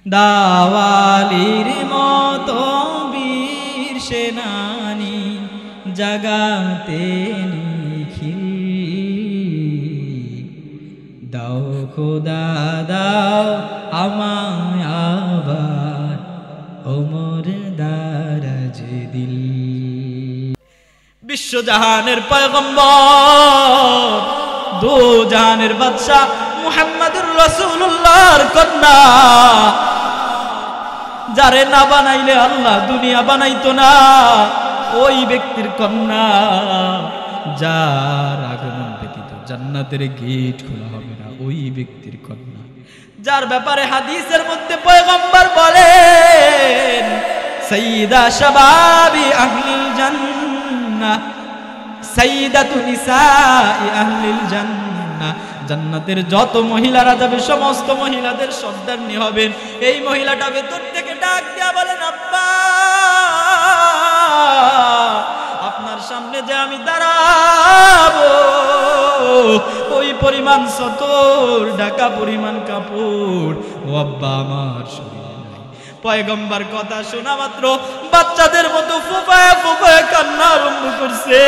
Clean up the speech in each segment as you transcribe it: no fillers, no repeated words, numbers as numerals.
দাওয়ালির মতো বীর সেনানি জাগাতে নিখিল, দাও খোদা দাও আমায় আবার ওমর দারাজ দিল। বিশ্বজাহানের পয়গম্বর, দো জাহানের বাদশা মুহাম্মদুর রাসূলুল্লাহর কন্যা, যারে না বানাইলে আল্লাহ দুনিয়া বানাইতো না, ওই ব্যক্তির কন্যা যার আগমন ব্যতীত জান্নাতের গেট খোলা হবে না, ওই ব্যক্তির কন্যা, যার ব্যাপারে হাদিসের মধ্যে পয়গম্বর বলেন সাইয়্যিদা শাবাবি আহলিল জান্নাহ, সাইয়্যিদাতু নিসাই আহলিল জান্নাহ, জান্নাতের যত মহিলারা যাবে সমস্ত মহিলাদের সর্দারনি হবেন। এই মহিলাটা ভেতর থেকে ডাক দিয়া বলেন, আব্বা আপনার সামনে যে আমি দাঁড়াবো ওই পরিমাণ সতর ঢাকা পরিমাণ কাপড় ও আব্বা আমার শরীরে নাই। পয়গম্বর কথা শোনা মাত্র বাচ্চাদের মতো ফুপায়া ফুপায়া কান্না আরম্ভ করছে।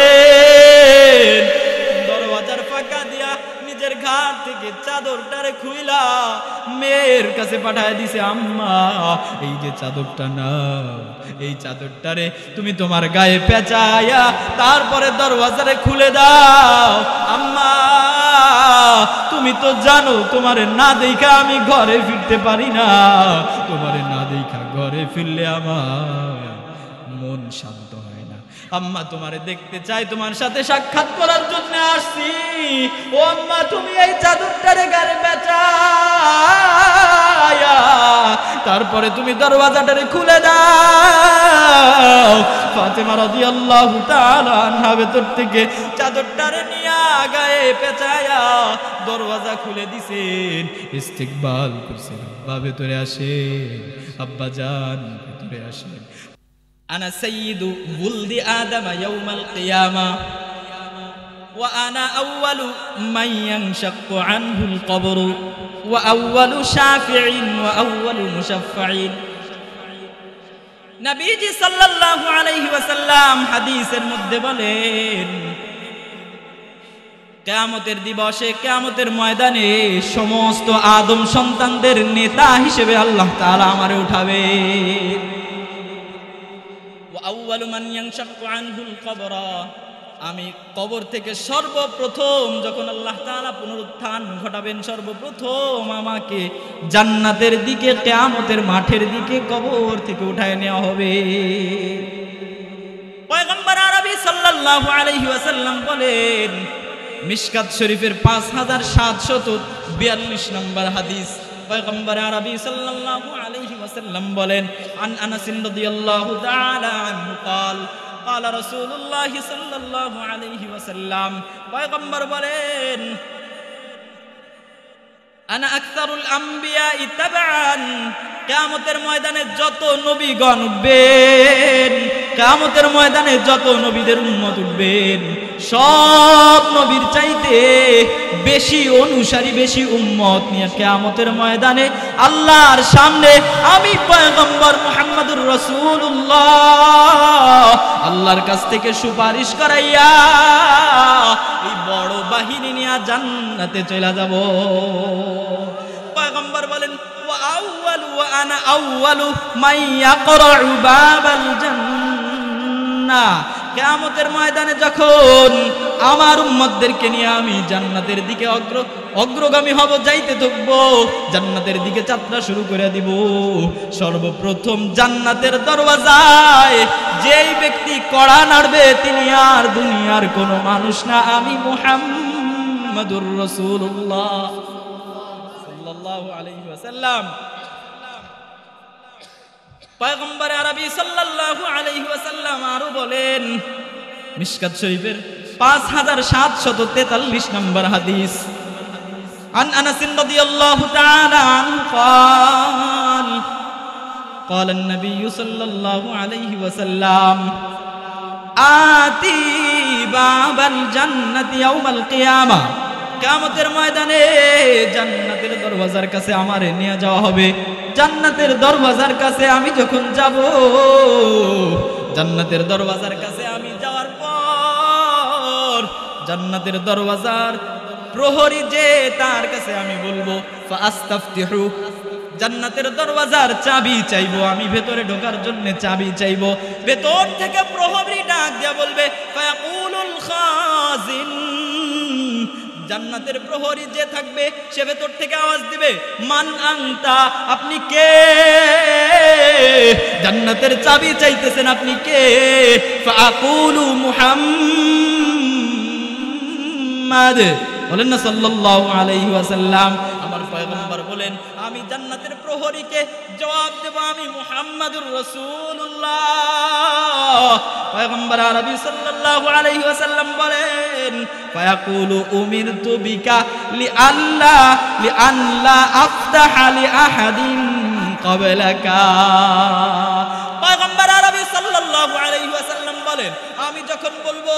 দরওয়াজার ফাঁকা দিয়া নিজের ঘাট থেকে চাদরটারে খুইলা মেয়ের কাছে পাঠায় দিছে, আম্মা এই যে চাদরটা নাও, এই চাদরটারে তুমি তোমার গায়ে পেঁচায়া তারপরে দরওয়াজারে খুলে দাও। আম্মা তুমি তো জানো তোমারে না দেখা আমি ঘরে ফিরতে পারি না, তোমারে না দেখা ঘরে ফিরলে আমার মন শান্ত হয় না। আম্মা তোমারে দেখতে চাই, তোমার সাথে সাক্ষাৎ করার জন্য আসছি। ও আম্মা তুমি এই চাদরটারে গায়ে পেঁচায়া তারপরে তুমি দরওয়াজাটারে খুলে দাও। ফাতেমা রাদিয়াল্লাহু তাআলা আনহা ভেতর থেকে চাদরটারে নিয়া গায়ে পেঁচায়া দরওয়াজা খুলে দিছেন, ইস্তিকবাল করছেন, আব্বা ভেতরে আসেন, আব্বা জান ভেতরে আসেন। আনা সাইয়্যিদু ওয়ালদি আদম ইয়াউমাল কিয়ামা ওয়া আনা আউয়ালু মান ইয়ানশাক্কু আনহুল কবর ওয়া আউয়ালু শাফিঈন ওয়া আউয়ালু মুশাফফাঈন। নবীজি সাল্লাল্লাহু আলাইহি ওয়াসাল্লাম হাদিসের মধ্যে বলেন, কিয়ামতের দিবসে কিয়ামতের ময়দানে সমস্ত আদম সন্তানদের নেতা হিসেবে আল্লাহ তাআলা আমারে উঠাবে। ওয়া আউয়ালু মান ইয়ানশাক্কু আনহুল কবর, আমি কবর থেকে সর্বপ্রথম যখন আল্লাহ তাআলা পুনরুত্থান ঘটাবেন, সর্বপ্রথম আমাকে জান্নাতের দিকে কিয়ামতের মাঠের দিকে কবর থেকে উঠায় নেওয়া হবে। পয়গম্বর আরবি সাল্লাল্লাহু আলাইহি ওয়াসাল্লাম বলেন, মিশকাত শরীফের 5742 নম্বর হাদিস, পয়গম্বর আরবি সাল্লাল্লাহু আলাইহি ওয়াসাল্লাম বলেন, আন আনাস রাদিয়াল্লাহু তাআলা আনহু قال قال رسول الله صلى الله عليه وسلم, পয়গম্বর বলেন, আনা আকসারুল আম্বিয়া তাবাআন, কিয়ামতের ময়দানে যত নবীগণ উঠবেন, কিয়ামতের ময়দানে যত নবীদের উম্মত উঠবেন, সব নবীর চাইতে বেশি অনুসারী বেশি উম্মত নিয়ে কিয়ামতের ময়দানে আল্লাহর সামনে আমি পয়গম্বর মুহাম্মদুর রাসূলুল্লাহ আল্লাহর কাছ থেকে সুপারিশ করাইয়া এই বড় বাহিনী নিয়ে জান্নাতে চলে যাব। পয়গম্বর বলেন, ওয়া আউয়ালু ওয়া আনা আউয়ালু মান ইয়াকরাউ বাবাল জান্নাহ, কিয়ামতের ময়দানে যখন আমার উম্মতদেরকে নিয়ে আমি জান্নাতের দিকে অগ্রগামী হব, যাইতে থাকবো, জান্নাতের দিকে যাত্রা শুরু করে দিব, সর্বপ্রথম জান্নাতের দরওয়াজায় যেই ব্যক্তি কড়া নাড়বে তিনি আর দুনিয়ার কোনো মানুষ না, আমি মুহাম্মদুর রাসূলুল্লাহ সাল্লাল্লাহু আলাইহি ওয়াসাল্লাম। পয়গম্বর আরবি সাল্লাল্লাহু আলাইহি ওয়াসাল্লাম আরো বলেন, মিশকাত শরীফের 5743 নম্বর হাদিস, আন আনাস রাদিয়াল্লাহু তাআলা আনহু قال قال النبي صلى الله عليه وسلم آتي باب الجنة يوم القيامة, কিয়ামতের ময়দানে জান্নাতের দরওয়াজার কাছে আমারে নিয়ে যাওয়া হবে। জান্নাতের দরওয়াজার কাছে আমি যখন যাব, জান্নাতের দরওয়াজার কাছে আমি যাওয়ার পর জান্নাতের দরওয়াজার প্রহরী যে তার কাছে আমি বলবো ফাস্তাফতিহু, জান্নাতের দরওয়াজার চাবি চাইবো, আমি ভেতরে ঢোকার জন্য চাবি চাইবো। ভেতর থেকে প্রহরী ডাক দিয়া বলবে ফায়াকুলুল খাজিন, জান্নাতের প্রহরী যে থাকবে সে ভেতর থেকে আওয়াজ দিবে মান আনতা, আপনি কে? জান্নাতের চাবি চাইতেছেন, আপনি কে? ফাআকুলু মুহাম্মাদ, বলেন না সাল্লাল্লাহু আলাইহি ওয়াসাল্লাম। আমার পয়গম্বর বলেন আমি জান্নাতের প্রহরীকে জবাব দেব আমি মুহাম্মাদুর রাসূলুল্লাহ। পয়গম্বর আরবি সাল্লাল্লাহু আলাইহি ওয়াসাল্লাম বলেন ফায়াকুলু উমিরতু বিকা লিআল্লা আফতাহা লিআহাদিন ক্বাবলাকা। পয়গম্বর আরবি সাল্লাল্লাহু আলাইহি ওয়াসাল্লাম বলেন আমি যখন বলবো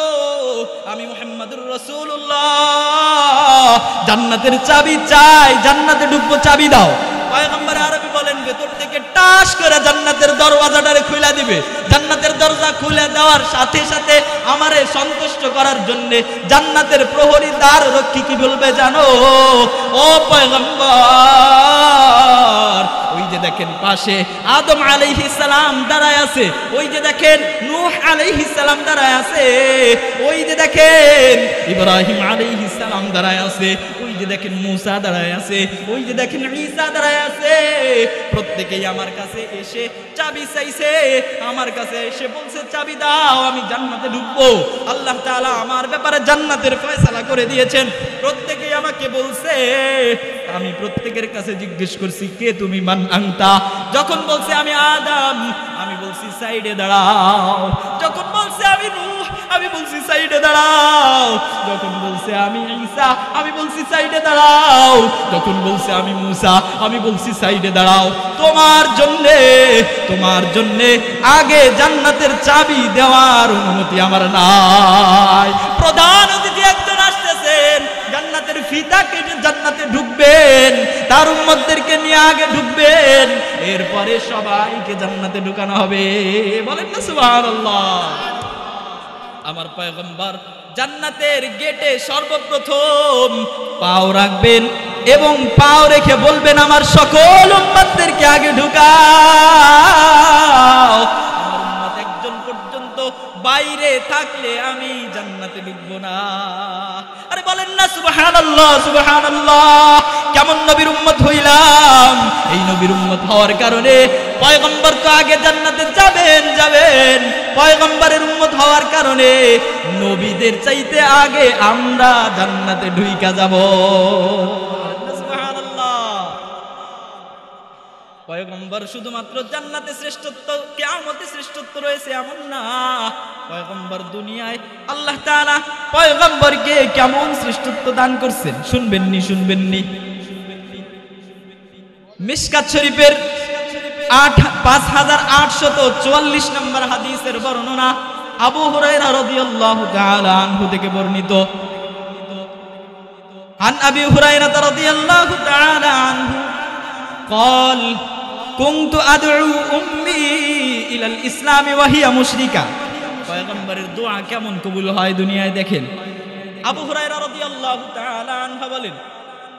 আমি মুহাম্মাদুর রাসূলুল্লাহ, জান্নাতের চাবি চাই, জান্নাতে ঢুকবো, চাবি দাও। পয়গম্বর আরবি বলেন ভেতর থেকে টাস করে জান্নাতের দরওয়াজাটারে খুলে দিবে। জান্নাতের দরজা খুলে দেওয়ার সাথে সাথে আমারে সন্তুষ্ট করার জন্য জান্নাতের প্রহরী দ্বার রক্ষী কি বলবে জানো? ও পয়গম্বর, ওই যে দেখেন পাশে আদম আলাইহিস সালাম দাঁড়ায় আছে, ওই যে দেখেন নূহ আলাইহিস সালাম দাঁড়ায় আছে, ওই যে দেখেন ইব্রাহিম আলাইহিস সালাম দাঁড়ায় আছে, ওই যে দেখেন মুসা দাঁড়ায় আছে, ওই যে দেখেন ঈসা দাঁড়ায় আছে। প্রত্যেকেই আমার কাছে এসে চাবি চাইছে, আমার কাছে এসে বলছে চাবি দাও, আমি জান্নাতে ঢুকবো। আল্লাহ তাআলা আমার ব্যাপারে জান্নাতের ফয়সালা করে দিয়েছেন। প্রত্যেকেই আমাকে বলছে, আমি প্রত্যেকের কাছে জিজ্ঞেস করছি কে তুমি, মান আনতা? যখন বলছে আমি আদম, আমি বলছি সাইডে দাঁড়াও। যখন বলছে আমি নূহ, আমি বলছি সাইডে দাঁড়াও। যখন বলছে আমি ঈসা, আমি বলছি সাইডে দাঁড়াও। যখন বলছে আমি মুসা, আমি বলছি সাইডে দাঁড়াও। তোমার জন্যে আগে জান্নাতের চাবি দেওয়ার অনুমতি আমার নাই। প্রধান অতিথি একজন আসতেছেন, জান্নাতের ফিতা কেটে জান্নাতে ঢুকবেন, তার উম্মতদেরকে নিয়ে আগে ঢুকবেন, এরপরে সবাইকে জান্নাতে ঢুকানো হবে। বলেন না সুবহানাল্লাহ। আমার পয়গম্বর জান্নাতের গেটে সর্বপ্রথম পাও রাখবেন এবং পাও রেখে বলবেন আমার সকল উম্মতদেরকে আগে ঢুকাও। আমার উম্মত একজন পর্যন্ত বাইরে থাকলে আমি জান্নাতে ঢুকবো না। আরে বলেন না সুবহানাল্লাহ, সুবহানাল্লাহ। কেমন নবীর উম্মত হইলাম? এই নবীর উম্মত হওয়ার কারণে পয়গম্বর তো আগে জান্নাতে যাবেন। পয়গম্বরের উম্মত হওয়ার কারণে নবীদের চাইতে আগে আমরা জান্নাতে ঢুইকা যাব। পয়গম্বর শুধুমাত্র জান্নাতে শ্রেষ্ঠত্ব, কিয়ামতে শ্রেষ্ঠত্ব রয়েছে এমন না। পয়গম্বর দুনিয়ায় আল্লাহ তাআলা পয়গম্বরকে কেমন শ্রেষ্ঠত্ব দান করছেন শুনবেননি। মিশকাত শরীফের 5844 নম্বর হাদিসের বর্ণনা আবু হুরায়রা রাদিয়াল্লাহু তাআলা আনহু থেকে বর্ণিত। আন আবি হুরায়রা রাদিয়াল্লাহু তাআলা আনহু قال كنت أدعو أمي إلى الإسلام وهي مشركة। পয়গম্বরের দোয়া কেমন কবুল হয় দুনিয়ায় দেখেন। আবু হুরায়রা রাদিয়াল্লাহু তাআলা আনহু বলেন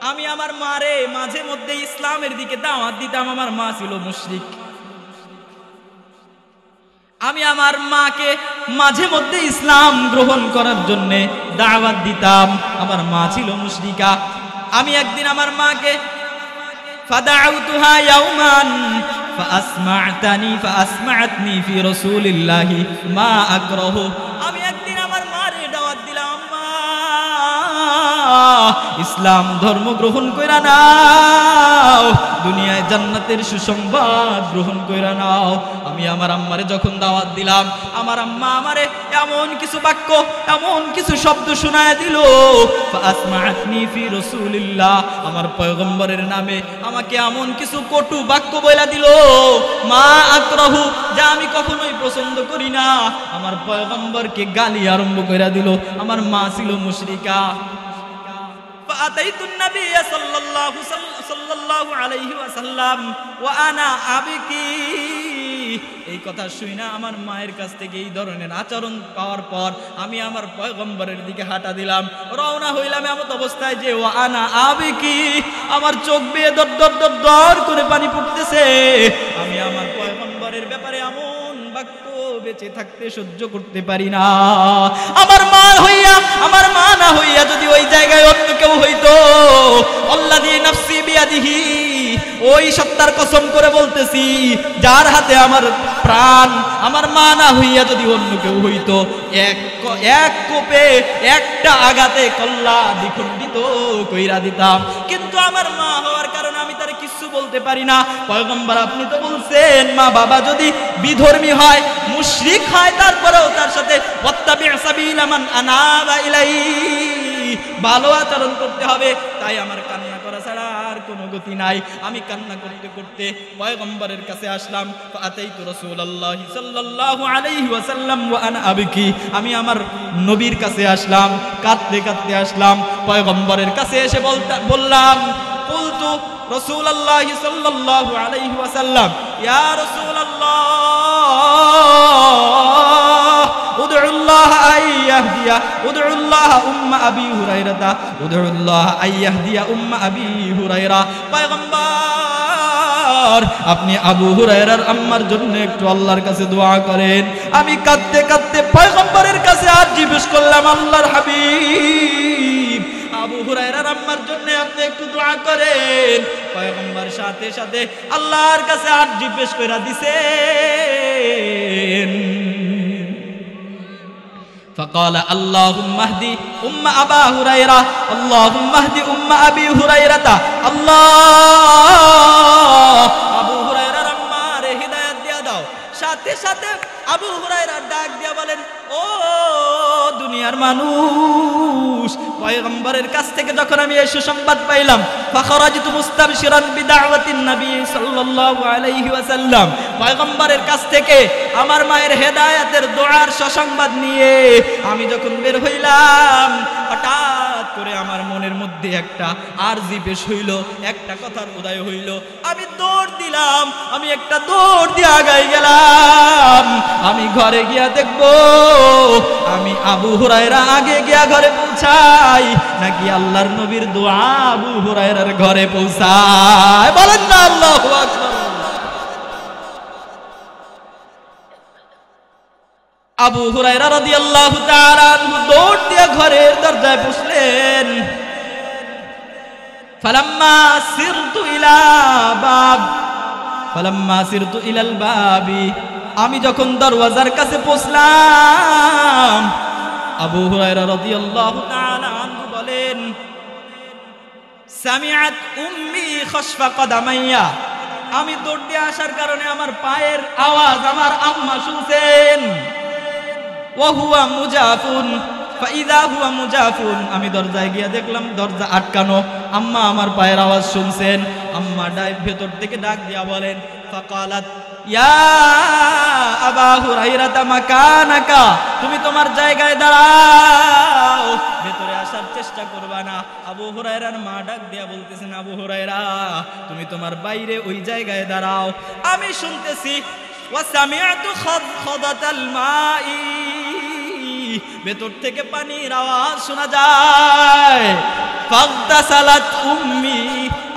আমি আমার মারে মাঝে মধ্যে ইসলামের দিকে দাওয়াত দিতাম। আমার মা ছিল মুশরিক। আমি আমার মাকে মাঝে মধ্যে ইসলাম গ্রহণ করার জন্য দাওয়াত দিতাম। আমার মা ছিল মুশরিকা। আমি একদিন আমার মাকে ফাদাউতুহা ইয়াওমান ফাআসমা'তনি ফি রাসূলিল্লাহি মা আকরাহু। আমি একদিন আমার মারে দাওয়াত দিলাম, মা ইসলাম ধর্ম গ্রহণ কইরা নাও, দুনিয়ায় জান্নাতের সুসংবাদ গ্রহণ কইরা নাও। আমি আমার আম্মারে যখন দাওয়াত দিলাম, আমার আম্মা আমারে এমন কিছু বাক্য, এমন কিছু শব্দ শোনায় দিল, ফাআসমা'তনি ফি রাসূলিল্লাহ, আমার পয়গম্বরের নামে আমাকে এমন কিছু কটু বাক্য বইলা দিল, মা আকরাহু, যা আমি কখনোই পছন্দ করি না। আমার পয়গম্বরকে গালি আরম্ভ কইরা দিল। আমার মা ছিল মুশরিকা। ফাআতাইতুন নবী সাল্লাল্লাহু সাল্লাল্লাহু আলাইহি ওয়াসাল্লাম ওয়া আনা আবকি, এই কথা শুই না আমার মায়ের কাছ থেকে এই ধরনের আচরণ পাওয়ার পর আমি আমার পয়গম্বরের দিকে হাঁটা দিলাম, রওনা হইলাম এমন অবস্থায় যে ওয়া আনা আবকি, আমার চোখ বেয়ে দর দর দর দর করে পানি পড়তেছে। আমি আমার পয়গম্বরের ব্যাপারে এমন বাক্য বেঁচে থাকতে সহ্য করতে পারি না। আমার মা হইয়া, আমার মা না হইয়া যদি ওই জায়গায় অন্য কেউ হইতো, আল্লাযী নাফসি বিয়াদিহি, ওই সত্তার কসম করে বলতেছি যার হাতে আমার প্রাণ, আমার মা না হইয়া যদি অন্য কেউ হইতো, এক কোপে একটা আঘাতে কল্লা দ্বিখণ্ডিত কইরা দিতাম। কিন্তু আমার মা হওয়ার কারণে আমি তার কিছু বলতে পারি না। পয়গম্বর আপনি তো বলছেন মা বাবা যদি বিধর্মী হয়, মুশরিক হয়, তারপরেও তার সাথে ওয়াত্তাবি' সাবিলা মান আনাবা ইলাইহি, ভালো আচরণ করতে হবে। তাই আমার কান্না করা ছাড়া আর কোনো গতি নাই। আমি কান্না করতে করতে পয়গম্বরের কাছে আসলাম। ফাআতাইতু রাসূলুল্লাহি সাল্লাল্লাহু আলাইহি ওয়াসাল্লাম ওয়া আনা আবকি, আমি আমার নবীর কাছে আসলাম, কাঁদতে কাঁদতে আসলাম। পয়গম্বরের কাছে এসে বললাম, কুলতু রাসূলুল্লাহি সাল্লাল্লাহু আলাইহি ওয়াসাল্লাম, ইয়া রাসূলুল্লাহ উদউল্লাহ আইয়াহদিয়া, উদউল্লাহ উম্মা আবি হুরায়রা, উদউল্লাহ আইয়াহদিয়া উম্মা আবি হুরায়রা। পয়গম্বর আপনি আবু হুরায়রার আম্মার জন্য একটু আল্লাহর কাছে দোয়া করেন। আমি কাঁদতে কাঁদতে পয়গম্বরের কাছে আর জিজ্ঞেস করলাম, আল্লাহর হাবিব আবু হুরায়রার আম্মার জন্য আপনি একটু দোয়া করেন। পয়গম্বর সাথে সাথে আল্লাহর কাছে আর জিজ্ঞেস কইরা দিছেন। فقال اللهم اهدي ام ابا هريره، اللهم اهدي ام ابي هريره، الله আবু হুরায়রার আম্মারে হিদায়াত দিয়া দাও। সাথে সাথে আবু হুরায়রা ডাক দিয়া বলেন, ও দুনিয়ার মানুষ, পয়গম্বরের কাছ থেকে যখন আমি এই সুসংবাদ পাইলাম, ফাখরাজতু মুস্তাবশিরান বিদাওয়াতিন নবী সাল্লাল্লাহু আলাইহি ওয়াসাল্লাম, পয়গম্বরের কাছ থেকে আমার মায়ের হেদায়েতের দোয়ার সুসংবাদ নিয়ে আমি যখন বের হইলাম, হঠাৎ করে আমার মনের মধ্যে একটা আরজি পেশ হইল, একটা কথার উদয় হইল। আমি দৌড় দিলাম, আমি একটা দৌড় দিয়ে আগাই গেলাম। আমি ঘরে গিয়া দেখব আমি আবু হুরায়রা আগে গিয়া ঘরে পৌঁছাই নাকি আল্লাহর নবীর দোয়া আবু হুরায়রার ঘরে পৌঁছায়। বলেন না আল্লাহু আকবার। আবু হুরায়রা রাদিয়াল্লাহু তাআলা আনহু দৌড় দিয়ে ঘরের দরজায় বসলেন। ফালাম্মা সিরতু ইলাল বাবি, আমি যখন দরওয়াজার কাছে পৌঁছলাম, আবু হুরায়রা রাদিয়াল্লাহু তাআলা আনহু বলেন, সামিআত উম্মি খাশফা কদামাইয়া, আমি দৌড় দিয়ে আসার কারণে আমার পায়ের আওয়াজ আমার আম্মা শুনছেন। ওয়া হুয়া মুজাফুন ফাইদা হুয়া মুজাফুন, আমি দরজায় গিয়ে দেখলাম দরজা আটকানো। আম্মা আমার পায়ের আওয়াজ শুনছেন। আম্মা ভেতর থেকে ডাক দিয়া বলেন, ফাকালাত ইয়া আবা হুরায়রা মাকানাকা, তুমি তোমার জায়গায় দাঁড়াও, ভেতরে আসার চেষ্টা করবা না। আবু হুরায়রার মা ডাক দিয়া বলতেছেন, আবু হুরায়রা তুমি তোমার বাইরে ওই জায়গায় দাঁড়াও। আমি শুনতেছি ওয়া সামিআতু খাদাতাল মাই, ভেতর থেকে পানির আওয়াজ শোনা যায়। ফাগতাসালাত উম্মি,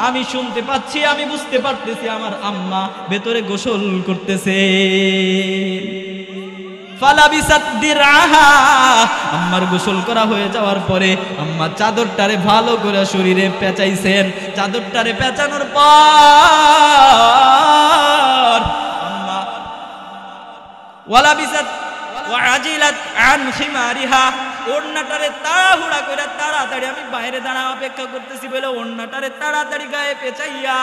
আমি শুনতে পাচ্ছি, আমি বুঝতে পারতেছি আমার আম্মা ভেতরে গোসল করতেছে। ফালাবিসাত দিরআহা, আম্মার গোসল করা হয়ে যাওয়ার পরে আম্মা চাদরটারে ভালো করে শরীরে পেঁচাইছেন। চাদরটারে পেঁচানোর পর আম্মা ওয়ালাবিসাত ওয়াজিলাত আন খিমারিহা, ওড়নাটারে তাড়াহুড়া করে তাড়াতাড়ি, আমি বাইরে দাঁড়া অপেক্ষা করতেছি বলে ওড়নাটারে তাড়াতাড়ি গায়ে পেঁচাইয়া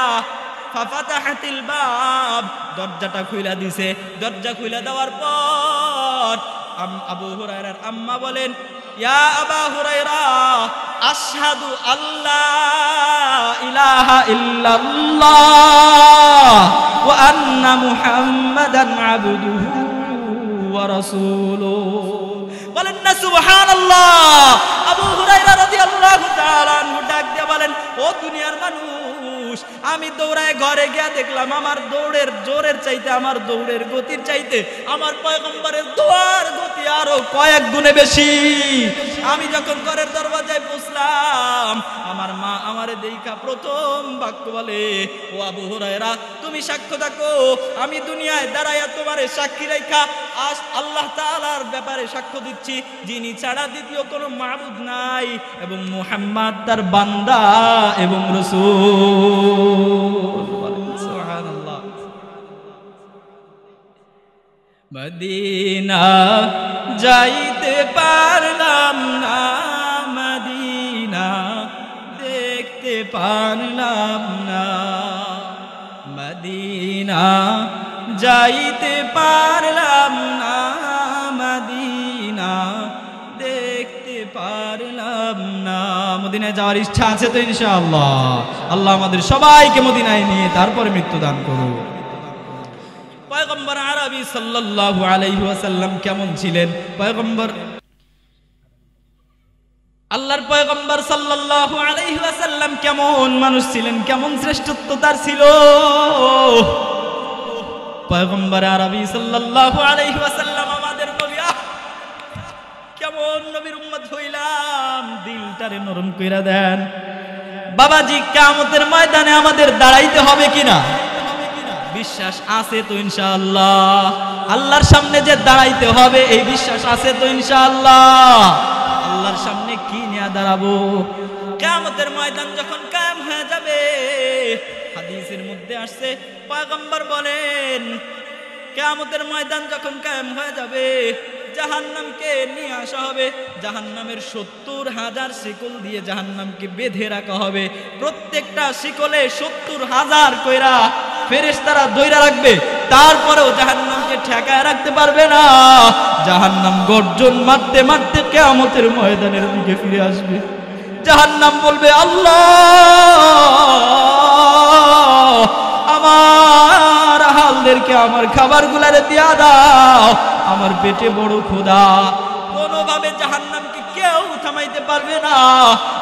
ফাফাতাহাতিল বাব, দরজাটা খুইলা দিছে। দরজা খুইলা দেওয়ার পর আবু হুরায়রার আম্মা বলেন, ইয়া আবা হুরায়রা আশহাদু আল্লাহ ইলাহা ইল্লাল্লাহ ওয়া আন্না মুহাম্মাদান আবদুহু ওয়া রাসূলুহু। বলেন না সুবহানাল্লাহ। আবু হুরায়রা রাদিয়াল্লাহু তাআলা আনহু ডাক দিয়ে বলেন, ও দুনিয়ার মানুষ, আমি দৌড়ায় ঘরে গিয়া দেখলাম আমার দৌড়ের জোরের চাইতে, আমার দৌড়ের গতির চাইতে আমার পয়গম্বরের দোয়ার গতি আরো কয়েক গুণে বেশি। আমি যখন ঘরের দরজায় পৌঁছলাম, আমার মা আমারে দেখা প্রথম বাক্য বলে, ও আবু হুরায়রা, তুমি সাক্ষ্য থাকো, আমি দুনিয়ায় দাঁড়াইয়া তোমারে সাক্ষী রেখা আজ আল্লাহ তাআলার ব্যাপারে সাক্ষ্য দিচ্ছি, যিনি ছাড়া দ্বিতীয় কোনো মাবুদ নাই এবং মুহাম্মদ তার বান্দা এবং রাসূল। সুবহানাল্লাহ। মদিনা যাইতে পারলাম না, মদিনা দেখতে পারলাম না, মদিনা যাইতে পারলাম না, মদিনা দেখতে পারলাম না। মদিনায় যাওয়ার ইচ্ছা আছে তো ইনশাআল্লাহ। আল্লাহ আমাদের সবাইকে মদিনায় নিয়ে তারপরে মৃত্যু দান করুন। পয়গম্বর আরবি সাল্লাল্লাহু আলাইহি ওয়াসাল্লাম কেমন ছিলেন? পয়গম্বর আল্লাহর পয়গম্বর সাল্লাল্লাহু আলাইহি ওয়াসাল্লাম কেমন মানুষ ছিলেন, কেমন শ্রেষ্ঠত্ব তার ছিল। পয়গম্বর আরবি সাল্লাল্লাহু আলাইহি ওয়াসাল্লাম আমাদের নবী, কেমন নবীর উম্মত হইলাম, দিলটারে নরম কইরা দেন। বাবাজি, কিয়ামতের ময়দানে আমাদের দাঁড়াইতে হবে কিনা? বিশ্বাস আছে তো ইনশাআল্লাহ। আল্লাহর সামনে যে দাঁড়াইতে হবে এই বিশ্বাস আছে তো ইনশাআল্লাহ। আল্লাহর সামনে কি নিয়ে দাঁড়াবো? কিয়ামতের ময়দান যখন কায়েম হয়ে যাবে, হাদিসের মধ্যে আসছে, পয়গম্বর বলেন, কিয়ামতের ময়দান যখন কায়েম হয়ে যাবে, জাহান্নামকে নিয়ে আসা হবে। জাহান্নামের 70,000 শিকল দিয়ে জাহান্নামকে বেঁধে রাখা হবে। প্রত্যেকটা শিকলে 70,000 কইরা ফেরেশতারা ধইরা রাখবে। তারপরেও জাহান্নামকে ঠেকায় রাখতে পারবে না। জাহান্নাম গর্জন মারতে মারতে কিয়ামতের ময়দানের দিকে ফিরে আসবে। জাহান্নাম বলবে, আল্লাহ, আমার হালদেরকে আমার খাবারগুলারে দিয়া দাও, আমার পেটে বড় ক্ষুধা। কোনোভাবে জাহান্নামকে কেউ থামাইতে পারবে না।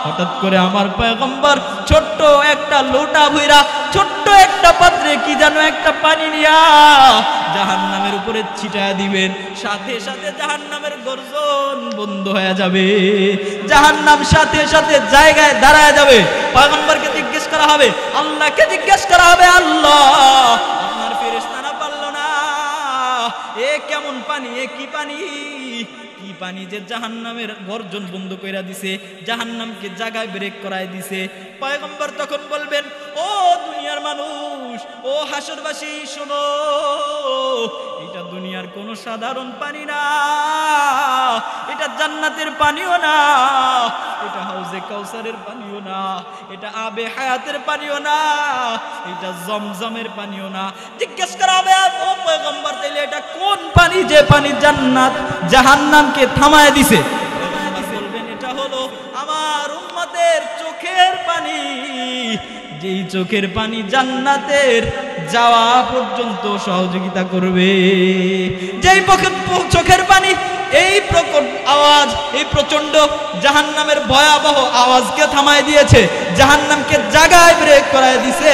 হঠাৎ করে আমার পয়গম্বর ছোট্ট একটা লোটা ভইরা, ছোট্ট একটা পাত্রে কি যেন একটা পানি নিয়া জাহান্নামের উপরে ছিটায়া দিবেন। সাথে সাথে জাহান্নামের গর্জন বন্ধ হয়ে যাবে। জাহান্নাম সাথে সাথে জায়গায় দাঁড়ায় যাবে। পয়গম্বরকে জিজ্ঞেস করা হবে, আল্লাহকে জিজ্ঞেস করা হবে, আল্লাহ, আপনার ফেরেশতারা পারল না, এ কেমন পানি, এ কি পানি, কি পানি যে জাহান্নামের গর্জন বন্ধ কইরা দিছে, জাহান্নামকে জায়গায় ব্রেক করায় দিছে। পয়গম্বর তখন বলবেন, ও দুনিয়ার মানুষ, ও হাসরবাসী, শোনো, এটা দুনিয়ার কোনো সাধারণ পানি না, এটা জান্নাতের পানিও না, এটা হাউজে কাউসারের পানিও না, এটা আবে হায়াতের পানিও না, এটা জমজমের পানিও না। জিজ্ঞেস করা হবে, ও পয়গম্বর, তাইলে এটা কোন পানি যে পানি জান্নাত জাহান্নামকে থামায় দিছে? বলবেন, এটা হলো আমার উম্মতের চোখের পানি, যেই চোখের পানি জান্নাতের যাওয়া পর্যন্ত সহযোগিতা করবে। যেই চোখের পানি এই প্রকট আওয়াজ, এই প্রচন্ড জাহান্নামের ভয়াবহ আওয়াজকে থামায় দিয়েছে, জাহান্নামকে জায়গায় ব্রেক করায় দিছে,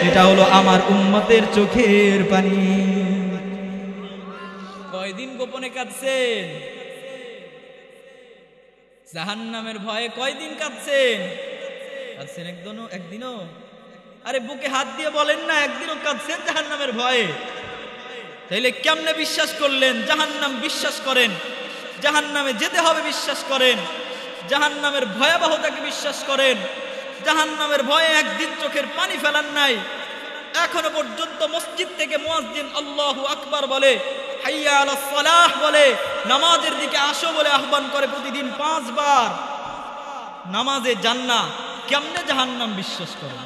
এটা হলো আমার উম্মতের চোখের পানি। কয়দিন গোপনে কাঁদছেন? জাহান্নামের ভয়ে কয়দিন কাঁদছেন? কাঁদছেন একদিনও? আরে বুকে হাত দিয়ে বলেন না, একদিনও কাঁদছেন জাহান্নামের ভয়ে? তাইলে কেমনে বিশ্বাস করলেন? জাহান্নাম বিশ্বাস করেন, জাহান্নামে যেতে হবে বিশ্বাস করেন, জাহান্নামের ভয়াবহতাকে বিশ্বাস করেন, জাহান্নামের ভয়ে একদিন চোখের পানি ফেলান নাই। এখনো পর্যন্ত মসজিদ থেকে মুয়াজ্জিন আল্লাহু আকবার বলে, হাইয়া আলাস সালাহ বলে, নামাজের দিকে আসো বলে আহ্বান করে প্রতিদিন 5 বার। নামাজে যান না, কেমনে জাহান্নাম বিশ্বাস করেন?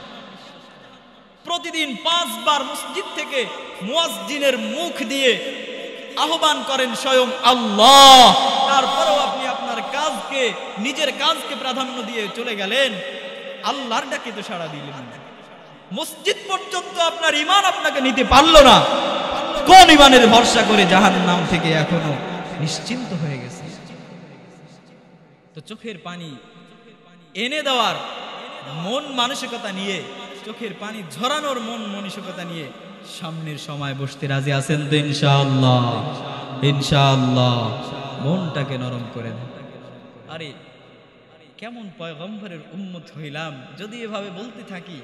প্রতিদিন 5 বার মসজিদ থেকে মুয়াজ্জিনের মুখ দিয়ে আহ্বান করেন স্বয়ং আল্লাহ। তারপরেও আপনি আপনার কাজকে, নিজের কাজকে প্রাধান্য দিয়ে চলে গেলেন, আল্লাহর ডাকে তো সাড়া দিলেন না। মসজিদ পর্যন্ত আপনার ঈমান আপনাকে নিতে পারলো না। কোন ঈমানের ভরসা করে জাহান্নাম থেকে এখনো নিশ্চিন্ত হয়ে গেছে? তো চোখের পানি এনে দেওয়ার মন মানসিকতা নিয়ে, চোখের পানি ঝরানোর মন মানসিকতা নিয়ে সামনের সময় বসতে রাজি আছেন তো? ইনশাআল্লাহ, ইনশাআল্লাহ। মনটাকে নরম করে দেন। আরে কেমন পয়গম্বরের উম্মত হইলাম যদি এভাবে বলতে থাকি,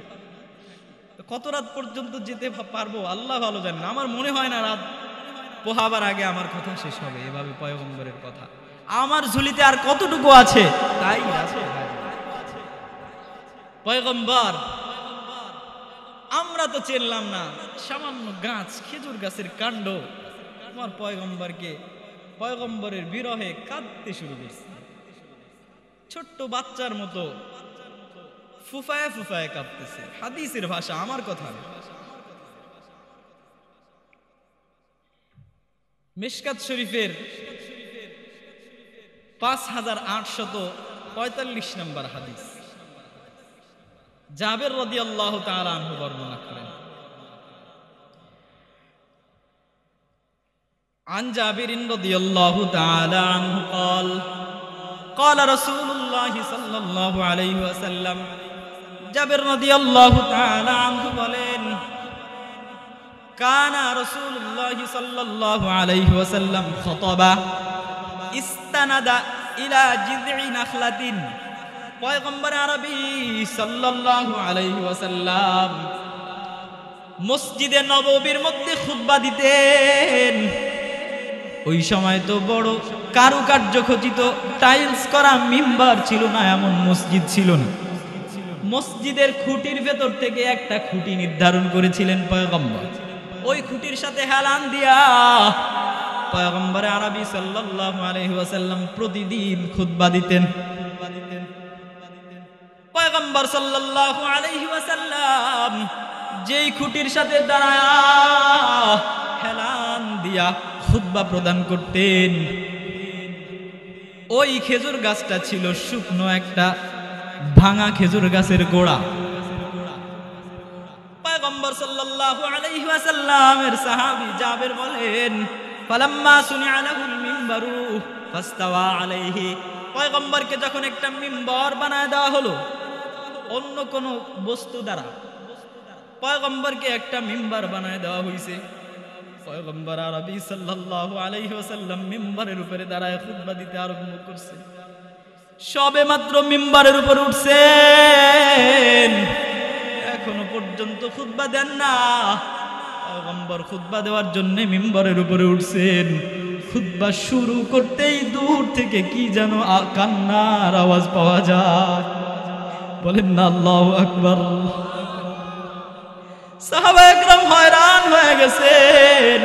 কত রাত পর্যন্ত যেতে পারবো আল্লাহ ভালো জানেন। আমার মনে হয় না রাত পোহাবার আগে আমার কথা শেষ হবে। এভাবে পয়গম্বরের কথা আমার ঝুলিতে আর কতটুকু আছে তাই আছে। পয়গম্বর আমরা তো চিনলাম না, সামান্য গাছ, খেজুর গাছের কাণ্ড। আমার পয়গম্বরকে, পয়গম্বরের বিরহে কাঁদতে শুরু করছে, ছোট্ট বাচ্চার মতো ফুফায় ফুফায় কাঁদতেছে। হাদিসের ভাষা, আমার কথা। মিশকাত শরীফের 5845 নম্বর হাদিস, জাবের রাদিয়াল্লাহু তাআলা আনহু বর্ণনা করেন। عن جابر رضي الله تعالى عنه قال قال رسول الله صلى الله عليه وسلم জাবের রাদিয়াল্লাহু তাআলা আনহু বলেন, কানা রাসূলুল্লাহ সাল্লাল্লাহু আলাইহি ওয়াসাল্লাম খাতাবা ইস্তানাদা ইলা জিযই নাখলাতিন। পয়গম্বর আরবী সাল্লাল্লাহু আলাইহি ওয়াসাল্লাম মসজিদে নববীর মধ্যে খুতবা দিতেন। ওই সময় তো বড় কারুকার্য খচিত টাইলস করা মিম্বার ছিল না, এমন মসজিদ ছিল না। মসজিদের খুঁটির ভেতর থেকে একটা খুঁটি নির্ধারণ করেছিলেন পয়গম্বর। ওই খুঁটির সাথে হেলান দিয়া পয়গম্বর আরবী সাল্লাল্লাহু আলাইহি ওয়াসাল্লাম প্রতিদিন খুতবা দিতেন। পয়গম্বর সাল্লাল্লাহু আলাইহি ওয়াসাল্লাম যেই খুঁটির সাথে দাঁড়ায়া হেলান দিয়া খুতবা প্রদান করতেন, ওই খেজুর গাছটা ছিল শুকনো একটা ভাঙা খেজুর গাছের গোড়া। পয়গম্বর সাল্লাল্লাহু আলাইহি ওয়াসাল্লামের সাহাবী জাবের বলেন, ফালাম্মা সুনিআ লাহুল মিম্বারু ফাস্তাওয়া আলাইহি। পয়গম্বরকে যখন একটা মিম্বার বানায় দেওয়া হলো অন্য কোন বস্তু দ্বারা, পয়গম্বরকে একটা মিম্বার বানায় দেওয়া হয়েছে। পয়গম্বর আরবী সাল্লাল্লাহু আলাইহি ওয়াসাল্লাম মিম্বারের উপরে দাঁড়ায় খুতবা দিতে আরম্ভ করছে। সবে মাত্র মিম্বারের উপর উঠছেন, এখনো পর্যন্ত খুতবা দেন না। পয়গম্বর খুতবা দেওয়ার জন্য মিম্বারের উপরে উঠছেন। খুতবা শুরু করতেই দূর থেকে কি যেন কান্নার আওয়াজ পাওয়া যায়। বলেন না আল্লাহু আকবার। সাহাবায়ে কেরাম হয়রান হয়ে গেছেন,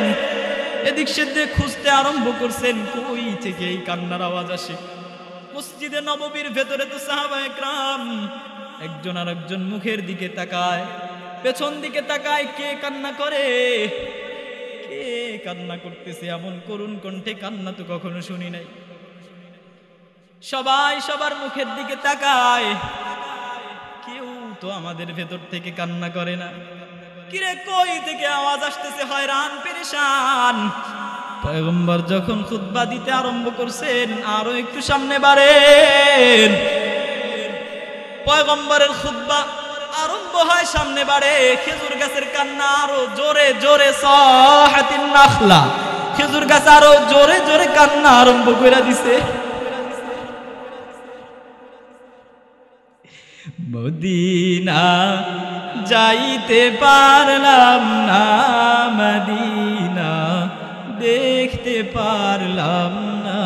এদিক সেদিক খুঁজতে আরম্ভ করছেন কই থেকে এই কান্নার আওয়াজ আসে। মসজিদে নববীর ভেতরে তো সাহাবায়ে কেরাম একজন আরেকজন মুখের দিকে তাকায়, পেছন দিকে তাকায়, কে কান্না করে, কে কান্না করতেছে। এমন করুণ কণ্ঠে কান্না তো কখনো শুনি নাই। সবাই সবার মুখের দিকে তাকায়, কেউ তো আমাদের ভেতর থেকে কান্না করে না। কিরে কই থেকে আওয়াজ আসতেছে, হয়রান পেরেশান। পয়গম্বর যখন খুতবা দিতে আরম্ভ করছেন, আরো একটু সামনে বাড়েন। পয়গম্বরের খুতবা আরম্ভ হয়, সামনে বাড়ে। খেজুর গাছের কান্না আরো জোরে জোরে, সাহাতিন নাখলা, খেজুর গাছ আরো জোরে জোরে কান্না আরম্ভ করে দিছে। মদিনা যাইতে পারলাম না, মদিনা দেখতে পারলাম না।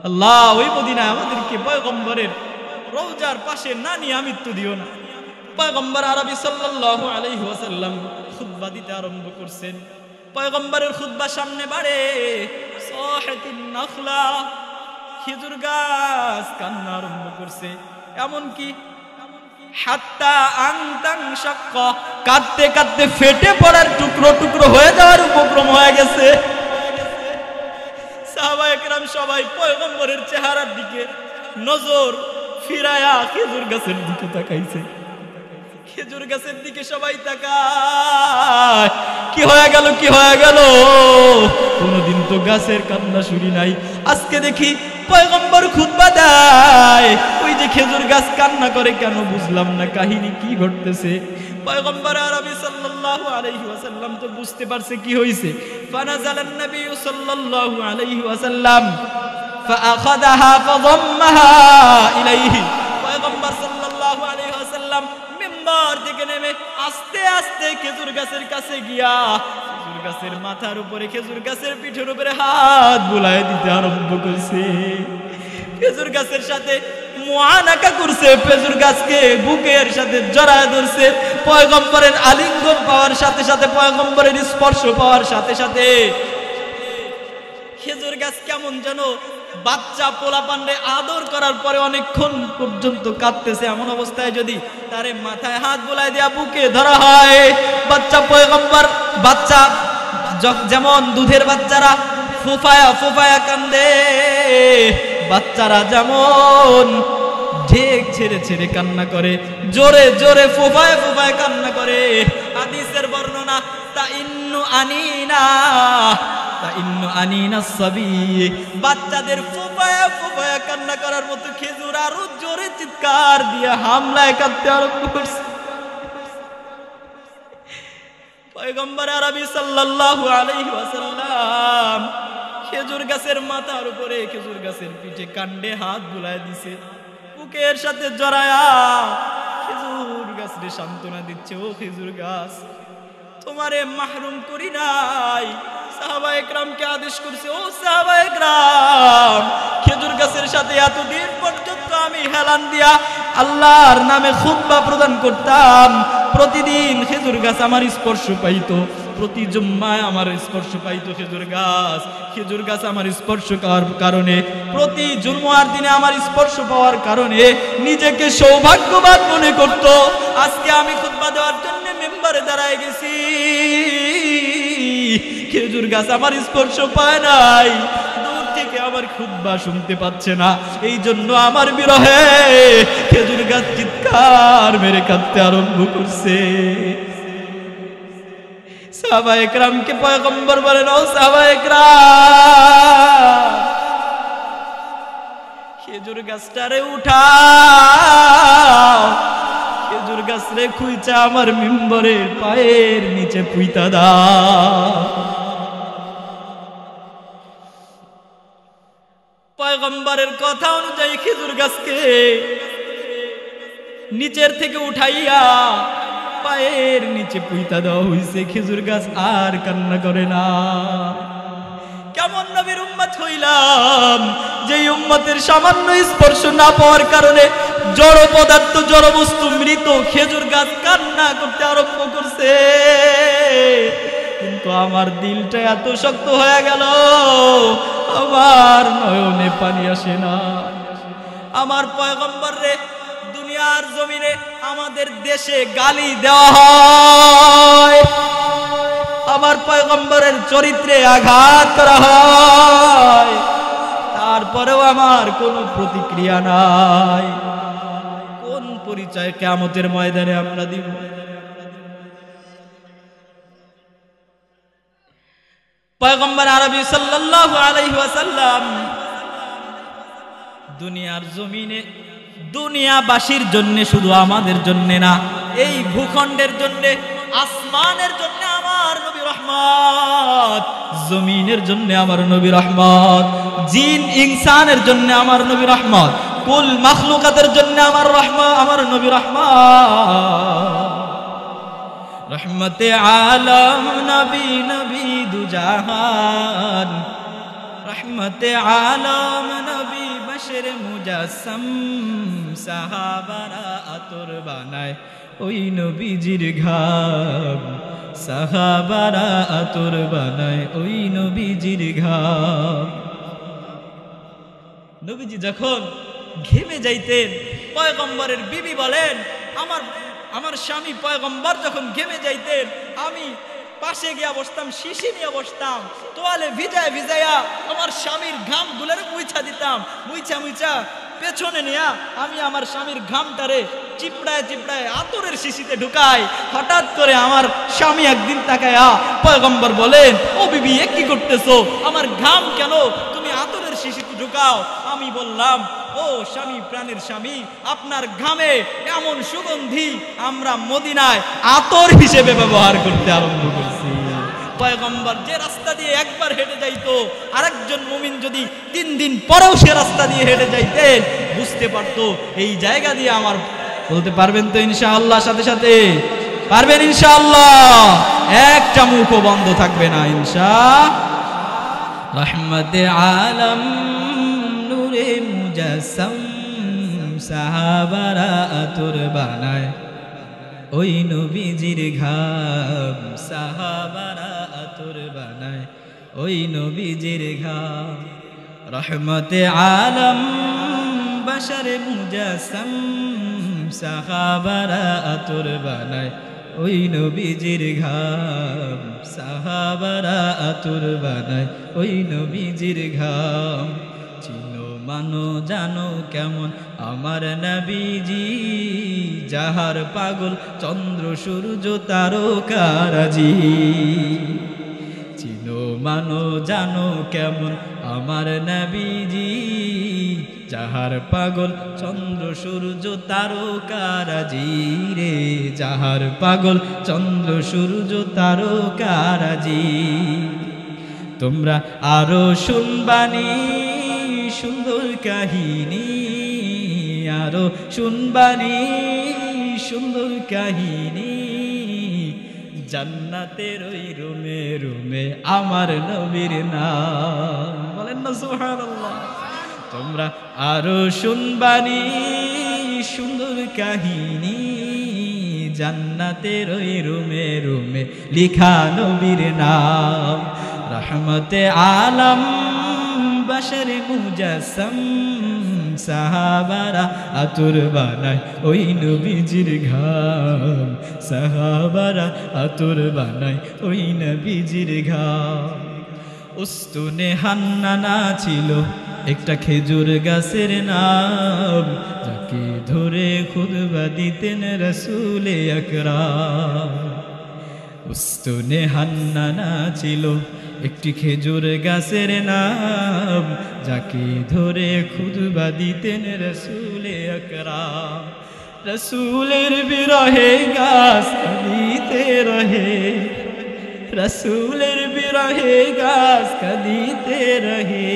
আল্লাহ ওই মদিনা আমাদেরকে পয়গম্বরের রওজার পাশে না নিয়ে আমৃত্যু দিও না। পয়গম্বর আরবী সাল্লাল্লাহু আলাইহি ওয়াসাল্লাম খুতবা দিতে আরম্ভ করছেন। পয়গম্বরের খুতবা সামনে বাড়ে, সাহাতিন নাখলা, খেজুর গাছ কান্না আরম্ভ করছে। এমনকি হাত্তা আনতাং শাক্কা, কাঁদতে কাঁদতে ফেটে পড়ার টুকরো টুকরো হয়ে যাওয়ার উপক্রম হয়ে গেছে। সাহাবায়ে কেরাম সবাই পয়গম্বরের চেহারার দিকে নজর ফিরায়া খেজুর গাছের দিকে তাকাইছে। খেজুর গাছের দিকে সবাই তাকায়, কি হয়ে গেল, কি হয়ে গেল? কোনোদিন তো গাছের কান্না শুনি নাই। আজকে দেখি পয়গম্বর খুতবা দেয়, ওই যে খেজুর গাছ কান্না করে কেন বুঝলাম না, কাহিনী কি ঘটতেছে। পয়গম্বর আরবি সাল্লাল্লাহু আলাইহি ওয়াসাল্লাম তো বুঝতে পারছে কি হইছে। ফানাজালান নবী সাল্লাল্লাহু আলাইহি ওয়াসাল্লাম ফাআখাযাহা ফাযাম্মাহা ইলাইহি। পয়গম্বর সাল্লাল্লাহু আলাইহি ওয়াসাল্লাম মিম্বার থেকে নেমে আস্তে আস্তে খেজুর গাছের কাছে গিয়া খেজুর গাছের মাথার উপরে, খেজুর গাছের পিঠের উপরে হাত বুলায় দিতে আরম্ভ করছে। খেজুর গাছের সাথে মুআনাকা করছে, খেজুর গাছকে বুকের সাথে জড়ায় ধরছে। পয়গম্বরের আলিঙ্গন পাওয়ার সাথে সাথে, পয়গম্বরের স্পর্শ পাওয়ার সাথে সাথে খেজুর গাছ কেমন যেন বাচ্চা পোলাপানরে আদর করার পরে অনেকক্ষণ পর্যন্ত কাঁদতেছে। এমন অবস্থায় যদি তারে মাথায় হাত বুলায় দেয়া বুকে ধরা হয়, বাচ্চা পয়গম্বর, বাচ্চা যেমন দুধের বাচ্চারা ফুফায়া ফুফায়া কান্দে, বাচ্চারা যেমন ঢেক ছেড়ে ছেড়ে কান্না করে, জোরে জোরে ফুফায় ফুফায় কান্না করে। হাদিসের বর্ণনা, তা ইন্নু আনিনা সাবি, বাচ্চাদের ফুফায়া ফুফায়া কান্না করার মতো খেজুর আরো জোরে চিৎকার দিয়ে হামলায় কাঁদতে আরম্ভ করছে। পয়গম্বর আরবি সাল্লাল্লাহু আলাইহি ওয়াসাল্লাম খেজুর গাছের মাথার উপরে, খেজুর গাছের পিঠে কাণ্ডে হাত বুলায় দিছে, বুকের সাথে জড়ায়া খেজুর গাছরে সান্ত্বনা দিচ্ছে, ও খেজুর গাছ, তোমারে মাহরুম করি নাই। সাহাবায়ে কেরামকে আদেশ করছে, ও সাহাবায়ে কেরাম, খেজুর গাছের সাথে এতদিন পর্যন্ত আমি হেলান দিয়া আল্লাহর নামে খুতবা প্রদান করতাম, প্রতিদিন খেজুর গাছ আমার স্পর্শ পাইতো, প্রতি জুম্মায় আমার স্পর্শ পাইতো খেজুর গাছ। খেজুর গাছ আমার স্পর্শ পাওয়ার কারণে, প্রতি জুম্মার দিনে আমার স্পর্শ পাওয়ার কারণে নিজেকে সৌভাগ্যবান মনে করত। আজকে আমি খুতবা দেওয়ার জন্য মেম্বারে দাঁড়ায় গেছি, খেজুর গাছ আমার স্পর্শ পায় নাই, দূর থেকে আমার খুতবা শুনতে পাচ্ছে না, এই জন্য আমার বিরহে খেজুর গাছ চিৎকার মেরে কাঁদতে আরম্ভ করছে। সাহাবায়ে কেরামকে পয়গম্বর বলেন, ও সাহাবায়ে কেরাম, খেজুর গাছটারে উঠাও, খেজুর গাছ রে খুইচা আমার মিম্বরের পায়ের নিচে পুইতা দাও। পয়গম্বরের কথা অনুযায়ী খেজুর গাছকে নিচের থেকে উঠাইয়া পায়ের নিচে পুইতা দেওয়া হইছে। খেজুর গাছ আর কান্না করে না। কেমন নবীর উম্মত হইলাম, যে উম্মতের সামান্য স্পর্শ না পাওয়ার কারণে জড় পদার্থ, জড় বস্তু, মৃত খেজুর গাছ কান্না করতে আরম্ভ করছে, কিন্তু আমার দিলটা এত শক্ত হয়ে গেল, আমার নয়নে পানি আসে না। আমার পয়গম্বর রে দুনিয়ার জমিনে, আমাদের দেশে গালি দেওয়া হয়, আমার পয়গম্বরের চরিত্রে আঘাত করা হয়, তারপরেও আমার কোনো প্রতিক্রিয়া নাই। কোন পরিচয় কিয়ামতের ময়দানে আমরা দিব? পয়গম্বর আরবি সাল্লাল্লাহু আলাইহি ওয়াসাল্লাম দুনিয়ার জমিনে দুনিয়াবাসীর জন্য, শুধু আমাদের জন্য না, এই ভূখণ্ডের জন্য, আসমানের জন্য আমার নবী রহমত, জমিনের জন্য আমার নবী রহমত, জিন ইনসানের জন্য আমার নবী রহমত, কুল মাখলুকাতের জন্য আমার নবী রহমত। রহমতে আলম নবী, নবী দুজাহান, রহমতে আলম নবী বশর মুজাসসাম, সাহাবারা আতর বানায় ওই নবীজির ঘাম, সাহাবারা আতর বানায় ওই নবীজির ঘাম। নবীজি যখন ঘেমে যাইতেন, পয়গম্বরের বিবি বলেন, আমার স্বামী পয়গম্বর যখন ঘেমে যাইতেন, আমি পাশে গিয়া বসতাম, শিশি নিয়ে বসতাম, তোয়ালে ভিজায়া ভিজায়া আমার স্বামীর ঘাম গুলারে মুইছা দিতাম, মুইছা মুইছা পেছনে নিয়া আমি আমার স্বামীর ঘামটারে চিপড়ায় চিপড়ায় আতরের শিশিতে ঢুকাই। হঠাৎ করে আমার স্বামী একদিন তাকায়া পয়গম্বর বলেন, ও বিবি এ কি করতেছো, আমার ঘাম কেন তুমি আতরের শিশিতে ঢুকাও? আমি বললাম, ও স্বামী, প্রাণের স্বামী, আপনার ঘামে এমন সুগন্ধি আমরা মদিনায় আতর হিসেবে ব্যবহার করতে আরম্ভ করছি। পয়গম্বর যে রাস্তা দিয়ে একবার হেঁটে যাইতো, আরেকজন মুমিন যদি 3 দিন পরেও সে রাস্তা দিয়ে হেঁটে যাইতেন বুঝতে পারতো এই জায়গা দিয়ে আমার। বলতে পারবেন তো ইনশাআল্লাহ? সাথে সাথে পারবেন ইনশাআল্লাহ? একটা মুখও বন্ধ থাকবে না ইনশাআল্লাহ। রহমতে আলম নূরে মুজাসসাম সাহাবারা আতর বানায় ওই নবীজির ঘাম, সাহাবারা আতর বানায় ওই নবীজির ঘাম। রহমতে আলম বশরে মুজাসসাম সাহাবারা আতর বানায় ওই নবীজির ঘাম, সাহাবারা আতর বানায় ওই নবীজির ঘাম। চিনো মানো জানো কেমন আমার নবীজি, যাহার পাগল চন্দ্র সূর্য তারকারাজি। চিনো মানো জানো কেমন আমার নবীজি, যাহার পাগল চন্দ্র সূর্য তারকারাজি রে, যাহার পাগল চন্দ্র সূর্য তারকারাজি। তোমরা আরো শুনবানি সুন্দর কাহিনী, আরো শুনবানি সুন্দর কাহিনী, জান্নাতের ওই রুমে রুমে আমার নবীর নাম। বলেন না সুবহানাল্লাহ। তোমরা আরো শুনবানি সুন্দর কাহিনী, জান্নাতের ওই রুমে রুমে লিখা নবীর নাম। রহমতে আলম বশরে মুজাসসাম সাহাবারা আতর বানায় ওই নবীজির ঘাম, সাহাবারা আতর বানায় ওই নবীজির ঘাম। উস্তুনে হান্নানা ছিল একটা খেজুর গাছের নাম, যাকে ধরে খুতবা দিতেন রাসূলে আকরাম। উস্তুনে হান্নানা ছিল একটি খেজুর গাছের নাম, যাকে ধরে খুতবা দিতেন রাসূলে আকরাম। রাসূলের বিরহে গাছ কাঁদিতে রহে, রাসূলের বিরহে গাছ কাঁদিতে রহে।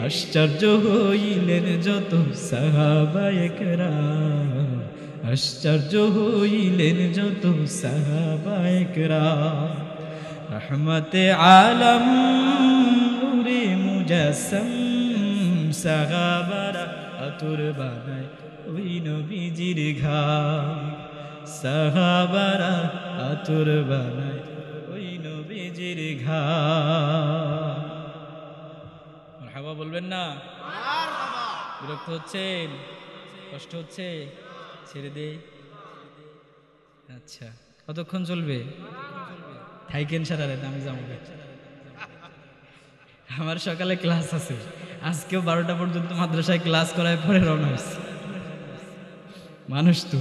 আশ্চর্য হইলেন যত সাহাবায়ে কেরাম, আশ্চর্য হইলেন যত সাহাবায়ে কেরাম। রহমতে আলম নূরে মুজাসসাম সাহাবারা আতর বানায় ওই নবীজির ঘাম, সাহাবারা আতর বানায় ওই নবীজির ঘাম। মারহাবা বলবেন না? বিরক্ত হচ্ছেন? কষ্ট হচ্ছে? ছেড়ে দে। আচ্ছা, কতক্ষণ চলবে? থাইকেন সারা রাত, আমি যাবো। আমার সকালে ক্লাস আছে, আজকেও 12টা পর্যন্ত মাদ্রাসায় ক্লাস করায় পরে রওনা হচ্ছে। মানুষ তো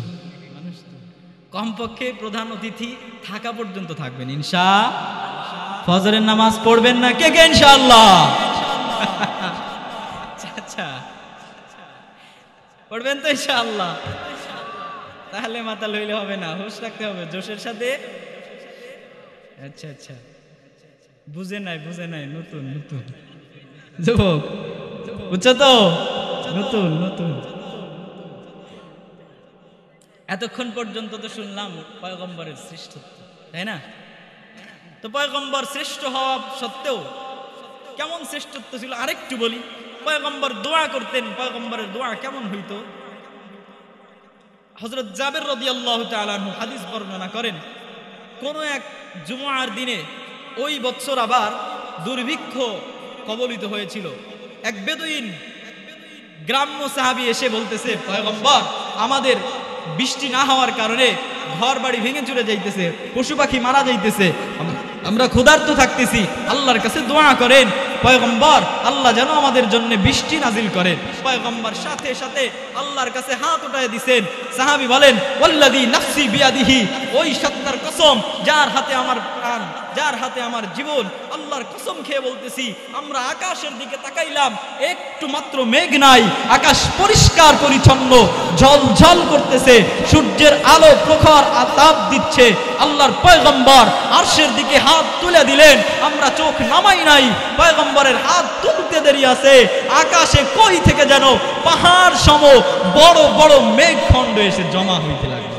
কমপক্ষে প্রধান অতিথি থাকা পর্যন্ত থাকবেন ইনশাআল্লাহ। ফজরের নামাজ পড়বেন না কে কে ইনশাআল্লাহ? আচ্ছা, পড়বেন তো ইনশাআল্লাহ? তাহলে মাথা লইলে হবে না, হুঁশ রাখতে হবে জোশের সাথে। আচ্ছা আচ্ছা, বুঝে নাই নতুন নতুন যুবক, বুঝছো তো? নতুন নতুন। এতক্ষণ পর্যন্ত তো শুনলাম পয়গম্বরের শ্রেষ্ঠত্ব, তাই না? তো পয়গম্বর শ্রেষ্ঠ হওয়া সত্ত্বেও কেমন শ্রেষ্ঠত্ব ছিল আরেকটু বলি। পয়গম্বর দোয়া করতেন, পয়গম্বরের দোয়া কেমন হইতো? হযরত জাবের রাদিয়াল্লাহু তাআলা আনহু হাদিস বর্ণনা করেন, কোন এক জুমআর দিনে ওই বছর আবার দুর্ভিক্ষ কবলিত হয়েছিল। এক বেদুইন গ্রাম্য সাহাবী এসে বলতেছে, পয়গম্বর আমাদের বৃষ্টি না হওয়ার কারণে ঘর বাড়ি ভেঙে চলে যাইতেছে, পশু পাখি মারা যাইতেছে, আমরা ক্ষুধার্ত থাকতেছি, আল্লাহর কাছে দোয়া করেন পয়গম্বর আল্লাহ যেন আমাদের জন্য বৃষ্টি নাজিল করেন। পয়গম্বর সাথে সাথে আল্লাহর কাছে হাত উঠায় দিয়েছেন। সাহাবী বলেন ওয়াল্লাযী নাফসি বিয়াদিহি, ওই সত্তার কসম যার হাতে আমার প্রাণ, যার হাতে আমার জীবন, আল্লাহর কসম খেয়ে বলতেছি, আমরা আকাশের দিকে তাকাইলাম, একটু মাত্র মেঘ নাই, আকাশ পরিষ্কার পরিচ্ছন্ন, ঝলঝল করতেছে, সূর্যের আলো প্রখর তাপ দিচ্ছে। আল্লাহর পয়গম্বর আরশের দিকে হাত তুলে দিলেন, আমরা চোখ নামাই নাই, পয়গম্বরের হাত তুলতে দেরি আছে, আকাশে কই থেকে যেন পাহাড় সম বড় বড় মেঘখণ্ড এসে জমা হইতে লাগলো।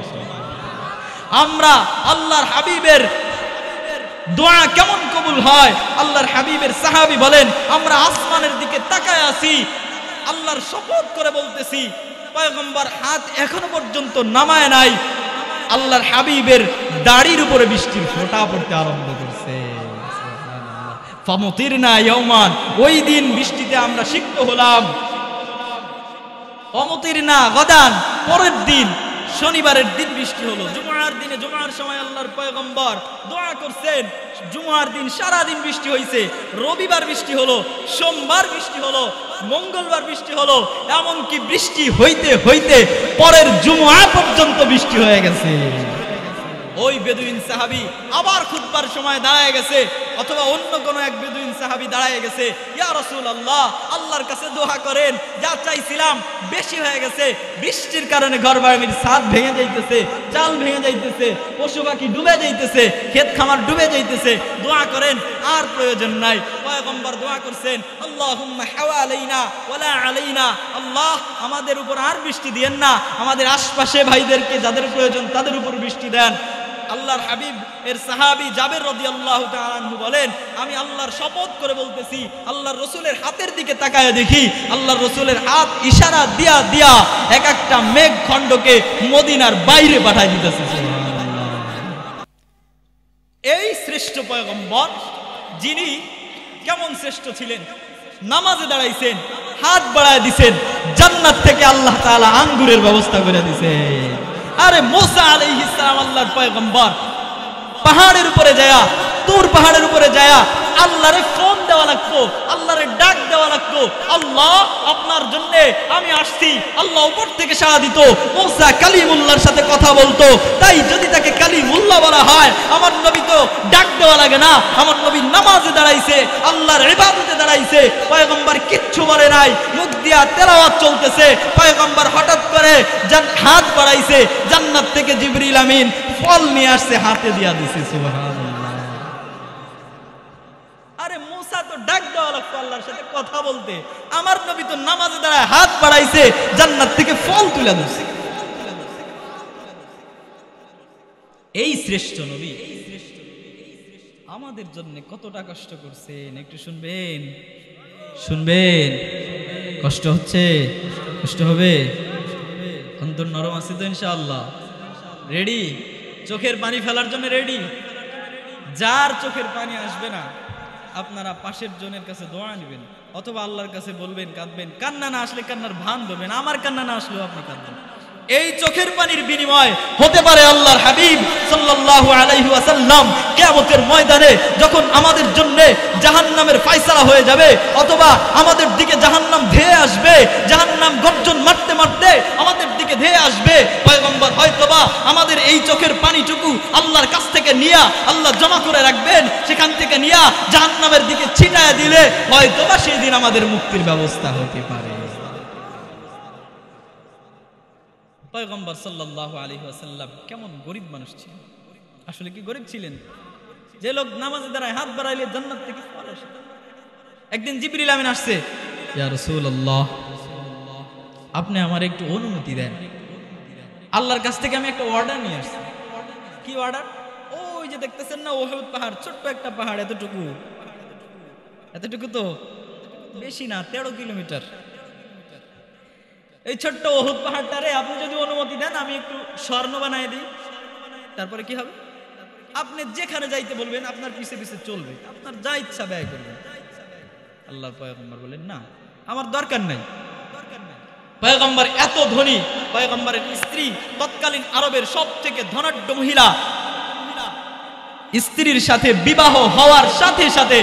আমরা আল্লাহর হাবিবের দোয়া কেমন কবুল হয়, আল্লাহর হাবিবের সাহাবী বলেন আমরা আসমানের দিকে তাকায় আছি, আল্লাহর শপথ করে বলতেছি পয়গম্বর হাত এখনো পর্যন্ত নামায় নাই, আল্লাহর হাবিবের দাড়ির উপরে বৃষ্টির ফোঁটা পড়তে আরম্ভ করছে। ফামতিরনা ইয়াওমান, ওই দিন বৃষ্টিতে আমরা সিক্ত হলাম। অমতিরনা গাদান, পরের দিন শনিবারের দিন বৃষ্টি হলো। জুমার দিনে জুমার সময় আল্লাহর পয়গম্বর দোয়া করছেন, জুমার দিন সারা দিন বৃষ্টি হয়েছে, রবিবার বৃষ্টি হলো, সোমবার বৃষ্টি হলো, মঙ্গলবার বৃষ্টি হলো, এমনকি বৃষ্টি হইতে হইতে পরের জুমা পর্যন্ত বৃষ্টি হয়ে গেছে। ওই বেদুইন সাহাবী আবার খুতবার সময় দাঁড়ায় গেছে, অথবা অন্য কোন এক বেদুইন সাহাবী দাঁড়ায় গেছে, ইয়া রাসূলুল্লাহ আল্লাহর কাছে দোয়া করেন, যা চাইছিলাম বেশি হয়ে গেছে, বৃষ্টির কারণে ঘরবাড়ির ছাদ ভেঙে যাইতেছে, চাল ভেঙে যাইতেছে, পশু পাখি ডুবে যাইতেছে, ক্ষেত খামার ডুবে যাইতেছে, দোয়া করেন, আর প্রয়োজন নাই। পয়গম্বর দোয়া করছেন, আল্লাহুম্মা হাওয়ালাইনা ওয়ালা আলাইনা, আল্লাহ আমাদের উপর আর বৃষ্টি দিয়েন না, আমাদের আশপাশে ভাইদেরকে যাদের প্রয়োজন তাদের উপর বৃষ্টি দেন। আল্লাহর হাবিব এর সাহাবী জাবের রাদিয়াল্লাহু তাআলা আনহু বলেন, আমি আল্লাহর শপথ করে বলতেছি, আল্লাহর রাসূলের হাতের দিকে তাকায় দেখি, আল্লাহর রাসূলের হাত ইশারা দিয়া দিয়া এক একটা মেঘ খণ্ডকে মদিনার বাইরে পাঠায় দিতেছে। সুবহানাল্লাহ। এই শ্রেষ্ঠ পয়গম্বর, যিনি কেমন শ্রেষ্ঠ ছিলেন, নামাজে দাঁড়াইছেন, হাত বাড়ায় দিছেন, জান্নাত থেকে আল্লাহ তাআলা আঙ্গুরের ব্যবস্থা করে দিছেন। আরে মুসা আলাইহিস সালাম আল্লাহর পয়গম্বর পাহাড়ের উপরে যায়া, তুর পাহাড়ের উপরে যায়া আল্লাহরে ফোন দেওয়া লাগতো, আল্লাহরে ডাক দেওয়া লাগতো, আল্লাহ আপনার জন্য আমি আসছি, আল্লাহ উপর থেকে সাড়া দিত। মুসা কালিমুল্লাহর সাথে কথা বলতো, তাই যদি তাকে কালিমুল্লাহ বলা হয়, আমার নবী তো ডাক দেওয়া লাগে না, আমার নবী নামাজে দাঁড়াইছে, আল্লাহর ইবাদতে দাঁড়াইছে, পয়গম্বর কিচ্ছু বলে নাই, মুখ দিয়া তেলাওয়াত চলতেছে, পয়গম্বর হঠাৎ করে হাত বাড়াইছে, জান্নাত থেকে জিবরিল আমিন ফল নিয়ে আসছে, হাতে দিয়া দিছে। সুবহানাল্লাহ। আরে মুসা তো ডাক দেওয়া লাগতো আল্লাহর সাথে কথা বলতে, আমার নবী তো নামাজে দাঁড়ায় হাত বাড়াইছে, জান্নাত থেকে ফল তুলে দিচ্ছে। এই শ্রেষ্ঠ নবী আমাদের জন্য কতটা কষ্ট করছেন, একটু শুনবেন, শুনবেন। কষ্ট হচ্ছে, কষ্ট হবে, অন্তর নরম আছে তো ইনশাআল্লাহ? রেডি? চোখের পানি ফেলার জন্য রেডি? যার চোখের পানি আসবে না, আপনারা পাশের জনের কাছে দোয়া নেবেন, অথবা আল্লাহর কাছে বলবেন, কাঁদবেন, কান্না না আসলে কান্নার ভান ধরবেন, আমার কান্না না আসলেও আপনি কাঁদবেন। এই চোখের পানির বিনিময় হতে পারে আল্লাহর হাবিব সাল্লাল্লাহু আলাইহি ওয়াসাল্লাম কিয়ামতের ময়দানে যখন আমাদের জন্য জাহান্নামের ফয়সালা হয়ে যাবে, অথবা আমাদের দিকে জাহান্নাম ধেয়ে আসবে, জাহান্নাম গর্জন মারতে মারতে আমাদের দিকে ধেয়ে আসবে, পয়গম্বর হয়তোবা আমাদের এই চোখের পানিটুকু আল্লাহর কাছ থেকে নিয়া আল্লাহ জমা করে রাখবেন, সেখান থেকে নিয়া জাহান্নামের দিকে ছিটায় দিলে হয়তোবা সেই দিন আমাদের মুক্তির ব্যবস্থা হতে পারে। পয়গম্বর সাল্লাল্লাহু আলাইহি ওয়াসাল্লাম কেমন গরিব মানুষ ছিলেন, আসলে কি গরিব ছিলেন? যে লোক নামাজে দাঁড়ায় হাত বাড়াইলে জান্নাত থেকে ফল আসে। একদিন জিবরিল আমিন আসছে, ইয়া রাসূলুল্লাহ আপনি আমার একটু অনুমতি দেন, আল্লাহর কাছ থেকে আমি একটা অর্ডার নিয়ে আসছি। কি অর্ডার? ওই যে দেখতেছেন না উহুদ পাহাড়, ছোট্ট একটা পাহাড়, এতটুকু, এতটুকু তো বেশি না, 13 কিলোমিটার। এই ছোট্ট উহুদ পাহাড়টারে আপনি যদি অনুমতি দেন আমি একটু স্বর্ণ বানায় দিই, তারপরে কি হবে? আপনি যেখানে যাইতে বলবেন আপনার পিছে পিছে চলবে, আপনার যা ইচ্ছা ব্যয় করবেন। আল্লাহর পয়গম্বর বলেন, না আমার দরকার নাই। পয়গম্বর এত ধনী, পয়গম্বরের স্ত্রী তৎকালীন আরবের সবথেকে ধনাঢ্য মহিলা, স্ত্রীর সাথে বিবাহ হওয়ার সাথে সাথে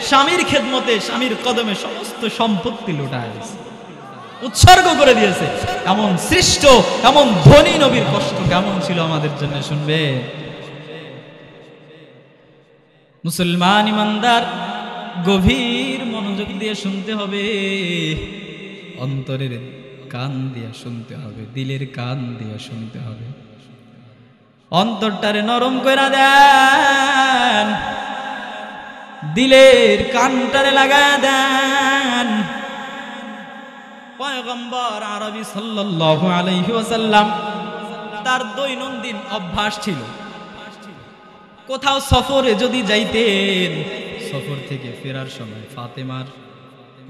স্বামীর খেদমতে, স্বামীর কদমে সমস্ত সম্পত্তি লুটায় দিয়েছে, উৎসর্গ করে দিয়েছে। এমন সৃষ্ট, এমন ধনী নবীর কষ্ট কেমন ছিল আমাদের জন্য শুনবে। মুসলমান ইমানদার গভীর মনোযোগ দিয়ে শুনতে হবে, অন্তরের কান দিয়ে শুনতে হবে, দিলের কান দিয়ে শুনতে হবে। অন্তরটারে নরম করে দেন, দিলের কানটারে লাগায় দেন। পয়গম্বর আরবি সাল্লাল্লাহু আলাইহি ওয়াসাল্লাম তার দৈনন্দিন অভ্যাস ছিল, কোথাও সফরে যদি যাইতেন, সফর থেকে ফেরার সময় ফাতেমার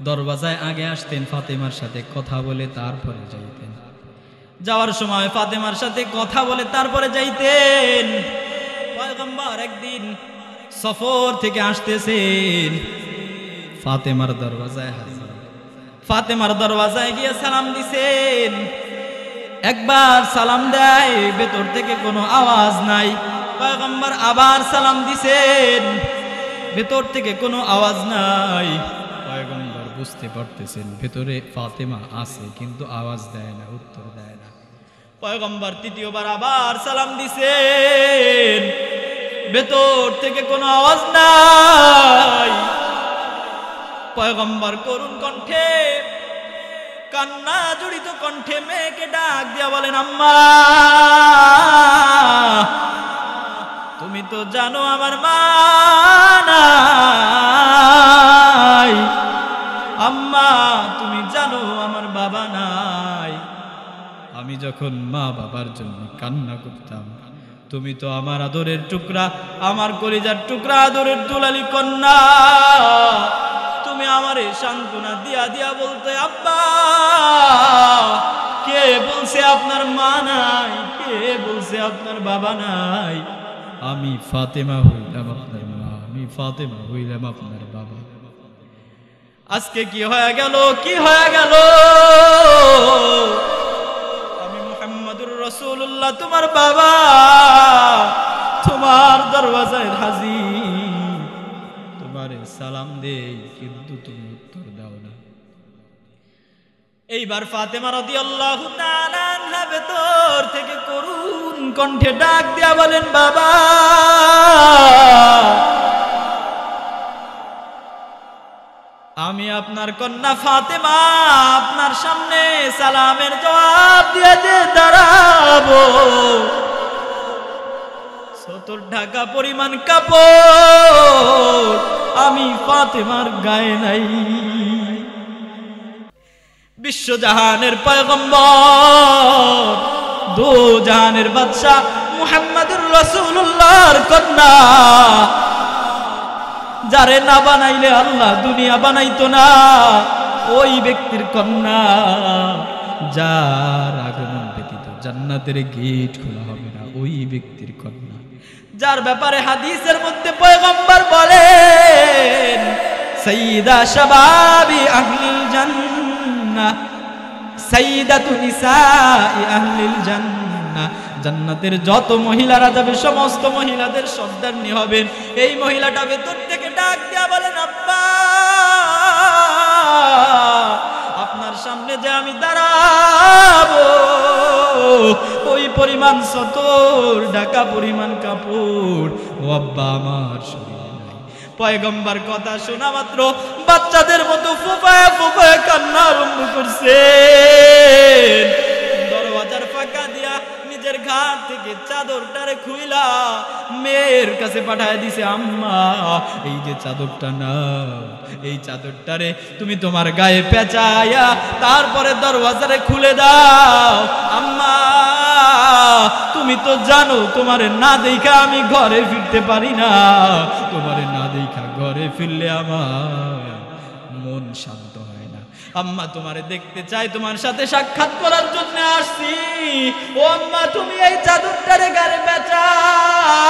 দরওয়াজায় আগে আসতেন, ফাতেমার সাথে কথা বলে তারপরে যাইতেন। যাওয়ার সময় ফাতেমার সাথে কথা বলে তারপরে যাইতেন। পয়গম্বর একদিন সফর থেকে আসতেছেন, ফাতেমার দরওয়াজায় হাজির। ফাতেমার দরওয়াজায় গিয়ে সালাম দিছেন। একবার সালাম দেয়, ভেতর থেকে কোনো আওয়াজ নাই। পয়গম্বর আবার সালাম দিছেন, ভেতর থেকে কোনো আওয়াজ নাই। পয়গম্বর বুঝতে পারতেছেন ভেতরে ফাতেমা আছে, কিন্তু আওয়াজ দেয় না, উত্তর দেয় না। পয়গম্বর তৃতীয়বার আবার সালাম দিছেন, ভেতর থেকে কোনো আওয়াজ নাই। পয়গম্বর করুণ কণ্ঠে, কান্না জড়িত কণ্ঠে মেয়েকে ডাক দিয়া বলেন, আম্মা তুমি তো জানো আমার মা নাই, আম্মা তুমি জানো আমার বাবা নাই। আমি যখন মা বাবার জন্য কান্না করতাম, তুমি তো আমার আদরের টুকরা, আমার কলিজার টুকরা, আদরের দুলালি কন্যা, তুমি আমারে সান্ত্বনা দিয়া দিয়া বলতে, আব্বা কে বলছে আপনার মা নাই, কে বলছে আপনার বাবা নাই? আমি ফাতেমা হইলাম আপনার মা, আমি ফাতেমা হইলাম আপনার বাবা। আজকে কি হয়ে গেল, কি হয়ে গেল? আমি মুহাম্মদুর রাসূলুল্লাহ তোমার বাবা, তোমার দরওয়াজায় হাজির, তোমারে সালাম দেই, কিন্তু তুমি উত্তর দাও না। এইবার ফাতেমা রাদিয়াল্লাহু তাআলা আনহা ভেতর থেকে করুণ কণ্ঠে ডাক দিয়া বলেন, বাবা আমি আপনার কন্যা ফাতেমা আপনার সামনে সালামের জবাব দিয়ে যে দাঁড়াবো, 70 ঢাকা পরিমাণ কাপড় আমি ফাতেমার গায়ে নাই। বিশ্বজাহানের পয়গম্বর, দো জাহানের বাদশা মুহাম্মদুর রাসূলুল্লাহর কন্যা, যারে না বানাইলে আল্লাহ দুনিয়া বানাইতো না, ওই ব্যক্তির কন্যা, যার আগমন ব্যতীত জান্নাতের গেট খোলা হবে না, ওই ব্যক্তির কন্যা, যার ব্যাপারে হাদিসের মধ্যে পয়গম্বর বলেন, সাইয়্যিদা শাবাবি আহলিল জান্নাহ, সাইয়্যিদাতু নিসাই আহলিল জান্নাহ, জান্নাতের যত মহিলারা যাবে সমস্ত মহিলাদের সর্দারনি হবেন। এই মহিলাটা ভেতর থেকে ডাক দিয়া বলেন, আব্বা আপনার সামনে যে আমি দাঁড়াবো, ওই পরিমাণ 70 ঢাকা পরিমাণ কাপড় ও আব্বা আমার শরীরে নাই। পয়গম্বর কথা শোনা মাত্র বাচ্চাদের মতো ফুপায়া ফুপায়া কান্না আরম্ভ করছে। দরওয়াজার ফাঁকা দিয়া নিজের ঘাট থেকে চাদরটারে খুইলা মেয়ের কাছে পাঠায় দিছে, আম্মা এই যে চাদরটা নাও, এই চাদরটারে তুমি তোমার গায়ে পেঁচাইয়া তারপরে দরওয়াজারে খুলে দাও। আম্মা তুমি তো জানো তোমারে না দেখা আমি ঘরে ফিরতে পারি না, তোমারে না দেখা ঘরে ফিরলে আমার মন শান্ত হয় না। আম্মা তোমারে দেখতে চাই, তোমার সাথে সাক্ষাৎ করার জন্য আসছি। ও আম্মা তুমি এই চাদরটারে গায়ে পেঁচাইয়া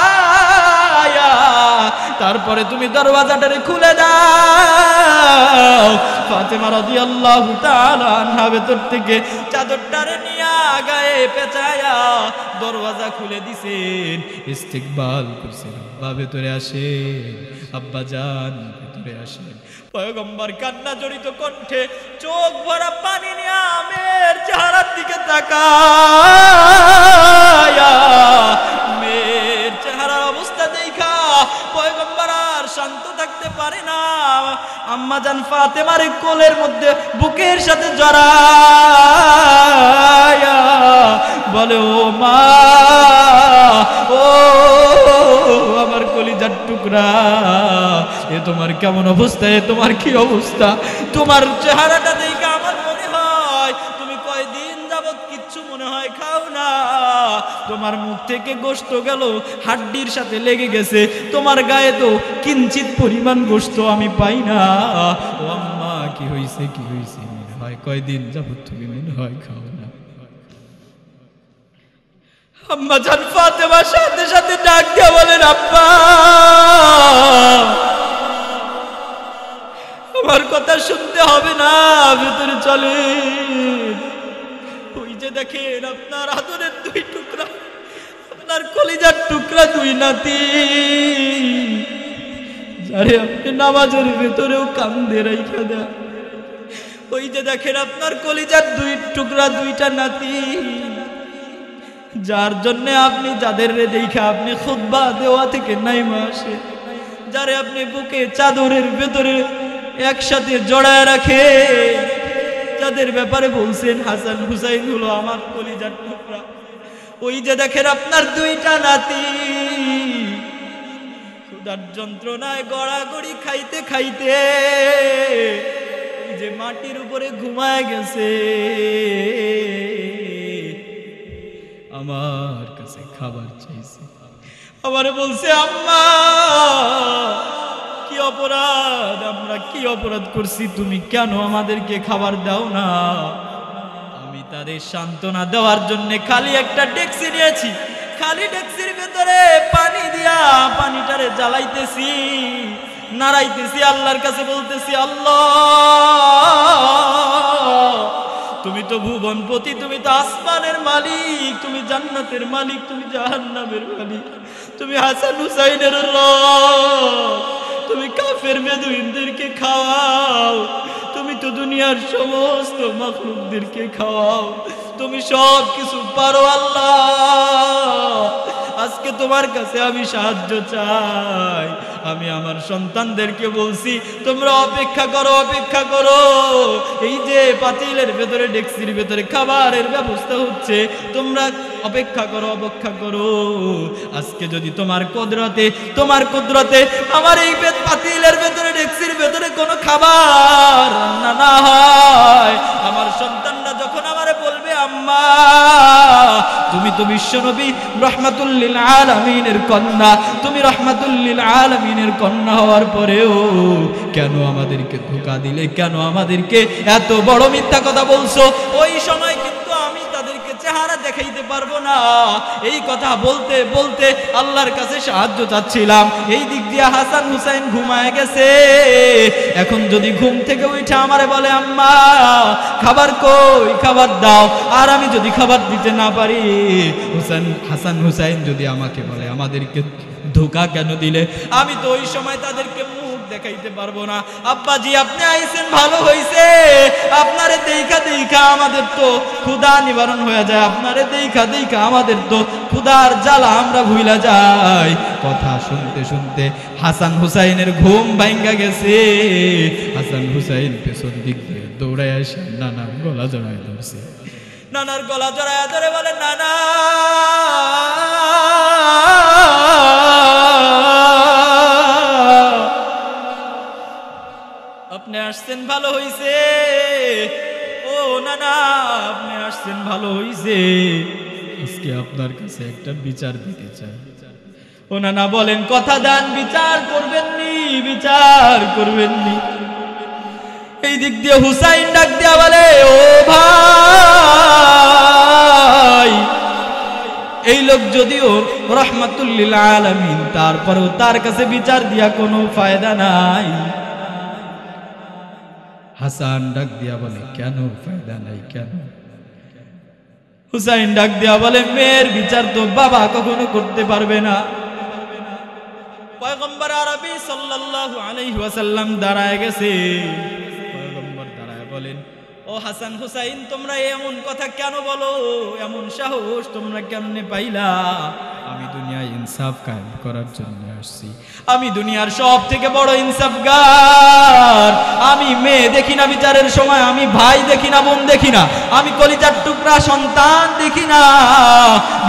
তারপরে তুমি দরওয়াজাটারে খুলে দাও। ফাতেমা রাদিয়াল্লাহু তাআলা আনহা ভেতর থেকে চাদরটারে নিয়া গায়ে পেঁচাইয়া দরওয়াজা খুলে দিছেন, ইস্তিকবাল করছেন, আব্বা ভেতরে আসেন, আব্বা যান ভিতরে আসেন। পয়গম্বর কান্না জড়িত কণ্ঠে চোখ ভরা পানি নিয়ে মেয়ের চেহারার দিকে তাকায়া মেয়ের চেহারার অবস্থা দেখা পয়গম্বর আর শান্ত থাকতে পারে না। আম্মা জান ফাতেমার কোলের মধ্যে বুকের সাথে জড়ায়া বলে, ও মা, ও আমার কলিজার টুকরা, এ তোমার কেমন অবস্থা, এ তোমার কি অবস্থা? তোমার চেহারাটা দেখে আমার মনে হয় তুমি কয়দিন যাবত কিচ্ছু মনে হয় খাও না। তোমার মুখ থেকে গোশত গেল হাড্ডির সাথে লেগে গেছে, তোমার গায়ে তো কিঞ্চিত পরিমাণ গোশত আমি পাই না। ও আম্মা, কি হইছে, কি হইছে? মনে হয় কয়দিন যাবত তুমি মনে হয় খাও না। আম্মা জান ফাতেমার সাথে সাথে ডাক দিয়ে বলেন, আব্বা, আমার কথা শুনতে হবে না, ভিতরে চলেন। ওই যে দেখেন আপনার আদরের দুই টুকরা, আপনার কলিজার টুকরা দুই নাতি, যারে আপনি নামাজের ভেতরেও কান্দে রাইখা দেন। ওই যে দেখেন আপনার কলিজার দুই টুকরা দুইটা নাতি, যার জন্য আপনি যাদের দেখা আপনি খুতবা দেওয়া থেকে নাইমা আসে, যারে আপনি বুকে চাদরের ভেতরে একসাথে জড়ায় রাখে, যাদের ব্যাপারে বলছেন হাসান হুসাইন হলো আমার কলিজার টুকরা, ওই যে দেখেন আপনার দুইটা নাতি ক্ষুধার যন্ত্রণায় গড়াগড়ি খাইতে খাইতে ওই যে মাটির উপরে ঘুমায় গেছে, আমার কাছে খাবার চাইছে। আবার বলছে, আম্মা, কি অপরাধ, আমরা কি অপরাধ করছি, তুমি কেন আমাদেরকে খাবার দাও না? আমি তাদের সান্ত্বনা দেওয়ার জন্য খালি একটা ডেকসি নিয়েছি, খালি ডেকসির ভেতরে পানি দিয়া পানিটারে জ্বালাইতেছি, নাড়াইতেছি, আল্লাহর কাছে বলতেছি, আল্লাহ, তুমি তো ভুবনপতি, তুমি তো আসমানের মালিক, তুমি জান্নাতের মালিক, তুমি জাহান্নামের মালিক, তুমি হাসান হুসাইনের রব, তুমি কাফের বেদুইনদেরকে খাওয়াও, তুমি তো দুনিয়ার সমস্ত মাখলুকদেরকে খাওয়াও, তুমি সব কিছু পারো আল্লাহ। আজকে তোমার কাছে আমি সাহায্য চাই। আমি আমার সন্তানদেরকে বলছি, তোমরা অপেক্ষা করো, অপেক্ষা করো, এই যে পাতিলের ভেতরে ডেকসির ভেতরে খাবারের ব্যবস্থা হচ্ছে, তোমরা অপেক্ষা করো, অপেক্ষা করো। আজকে যদি তোমার কুদরতে আমার এই পাতিলের ভেতরে ডেকসির ভেতরে কোনো খাবার রান্না না হয়, আমার সন্তানরা যখন আমারে বলবে, আম্মা, তুমি তো বিশ্বনবী রহমাতুল লিল আলামিনের কন্যা, তুমি রহমাতুল লিল আলামিনের কন্যা হওয়ার পরেও কেন আমাদেরকে ধোঁকা দিলে, কেন আমাদেরকে এত বড় মিথ্যা কথা বলছো? ওই সময় কিন্তু আমি তাদেরকে চেহারা দেখাইতে পারবো না। এই কথা বলতে বলতে আল্লাহর কাছে সাহায্য চাচ্ছিলাম। এই দিক দিয়ে হাসান হুসাইন ঘুমায় গেছে। এখন যদি ঘুম থেকে উঠে আমারে বলে, আম্মা, খাবার কই, খাবার দাও, আর আমি যদি খাবার দিতে না পারি, হাসান হুসাইন যদি আমাকে বলে, আমাদেরকে ধোঁকা কেন দিলে, আমি তো ওই সময় তাদেরকে মুখ দেখাইতে পারবো না। আব্বাজি, আপনি আইছেন, ভালো হইছে, আপনারে দেখা দেখা আমাদের তো ক্ষুধা নিবারণ হয়ে যায়, আপনারে দেখা দেখা আমাদের তো ক্ষুধার জ্বালা আমরা ভুইলা যাই। কথা শুনতে শুনতে হাসান হুসাইনের ঘুম ভাঙ্গা গেছে। হাসান হুসাইন পেছন দিক দিয়ে দৌড়ায় আসে নানার গলা জড়ায় ধরছে। নানার গলা জড়ায় ধরে বলে, নানা, আপনি আসছেন, ভালো হইছে। ও নানা, আপনি আসছেন, ভালো হইছে। আজকে আপনার কাছে একটা বিচার দিতে চাই। ও নানা বলেন, কথা দেন, বিচার করবেননি, বিচার করবেননি। এই দিক দিয়ে হুসাইন ডাক দিয়া বলে, ও ভাই, এই লোক যদিও রহমাতুল লিল আলামিন, তারপরেও তার কাছে বিচার দিয়া কোনো ফায়দা নাই। হাসান ডাক দিয়া বলে, কেন ফায়দা নাই, কেন? হুসাইন ডাক দিয়া বলে, মেয়ের বিচার তো বাবা কখনো করতে পারবে না। ও পয়গম্বর আরবি সাল্লাল্লাহু আলাইহি ওয়াসাল্লাম দাঁড়ায় গেছে। পয়গম্বর দাঁড়ায় বলেন, ও হাসান হুসাইন, তোমরা এমন কথা কেন বলো? এমন সাহস তোমরা কেমনে পাইলা? আমি দুনিয়ায় ইনসাফ কায়েম করার জন্য আসছি। আমি দুনিয়ার সব থেকে বড় ইনসাফগার। আমি মেয়ে দেখি না বিচারের সময়, আমি ভাই দেখি না, বোন দেখি না, আমি কলিজার টুকরা সন্তান দেখি না।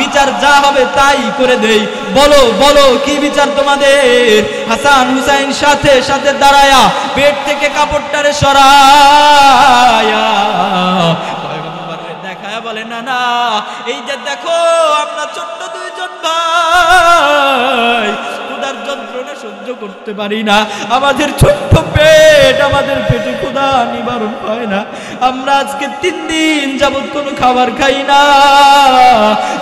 বিচার যা হবে তাই করে দেই। বলো বলো কি বিচার তোমাদের? হাসান হুসাইন সাথে সাথে দাঁড়ায়া পেট থেকে কাপড়টারে সরায়া পয়গম্বরের দেখায়া বলে, না না, এই যে দেখো আমরা ছোট্ট দুইজন ভাই ক্ষুধার যন্ত্রণা সহ্য করতে পারি না। আমাদের ছোট্ট পেট, আমাদের পেটে ক্ষুধা নিবারণ হয় না। আমরা আজকে 3 দিন যাবত কোনো খাবার খাই না।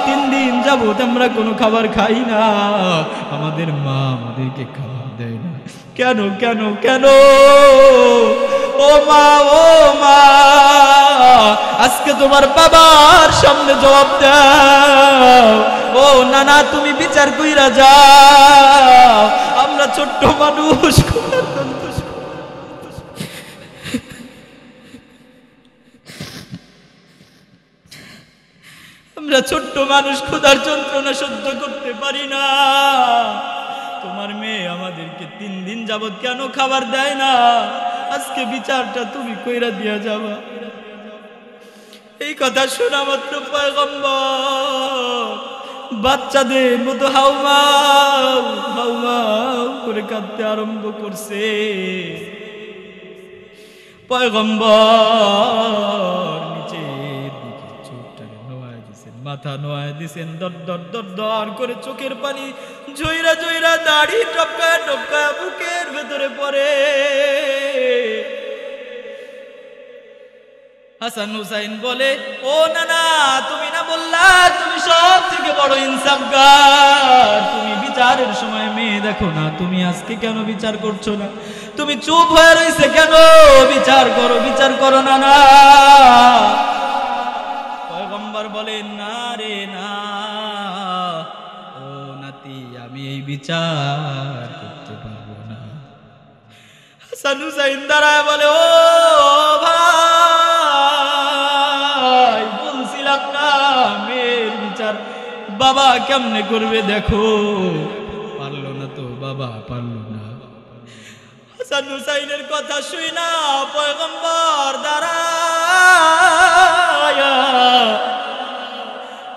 3 দিন যাবত আমরা কোনো খাবার খাই না। আমাদের মা আমাদেরকে খাবার দেয় না। কেন কেন কেন? ও মা, ও মা, আজকে তোমার বাবার সামনে জবাব দাও। ও নানা, তুমি বিচার কইরা যাও। আমরা ছোট্ট মানুষ, আমরা ছোট্ট মানুষ ক্ষুধার যন্ত্রণা সহ্য করতে পারি না। তোমার মেয়ে আমাদেরকে 3 দিন যাবত কেন খাবার দেয় না? আজকে বিচারটা তুমি কইরা দিয়া যাবা। এই কথা শোনা মাত্র পয়গম্বর বাচ্চাদের মতো হাউমাউ হাউমাউ করে কাঁদতে আরম্ভ করছে। পয়গম্বর নিচের দিকে চোখটাকে নোয়ায় দিছেন, মাথা নোয়ায় দিছেন, দর দর দর দর করে চোখের পানি জয়রা জয়রা দাড়ি টপকায় টপকায় বুকের ভেতরে পড়ে। হাসান হুসাইন বলে, ও নানা, তুমি না বললা তুমি সব থেকে বড় ইনসাফগার? তুমি বিচারের সময় মেয়ে দেখো না, তুমি আজকে কেন বিচার করছো না? তুমি চুপ হয়ে রইছে কেন? বিচার করো, বিচার করো না। না, পয়গম্বর বলেন, না রে না, ও নাতি, আমি এই বিচার করতে পারবো না। হাসান হুসাইন দাঁড়ায় বলে, ও ভাই, বলছিলাম না মেয়ের বিচার বাবা কেমনে করবে? দেখো, পারলো না তো বাবা, পারলো না। হাসান হুসাইনের কথা শুই না পয়গম্বর দাঁড়ায়া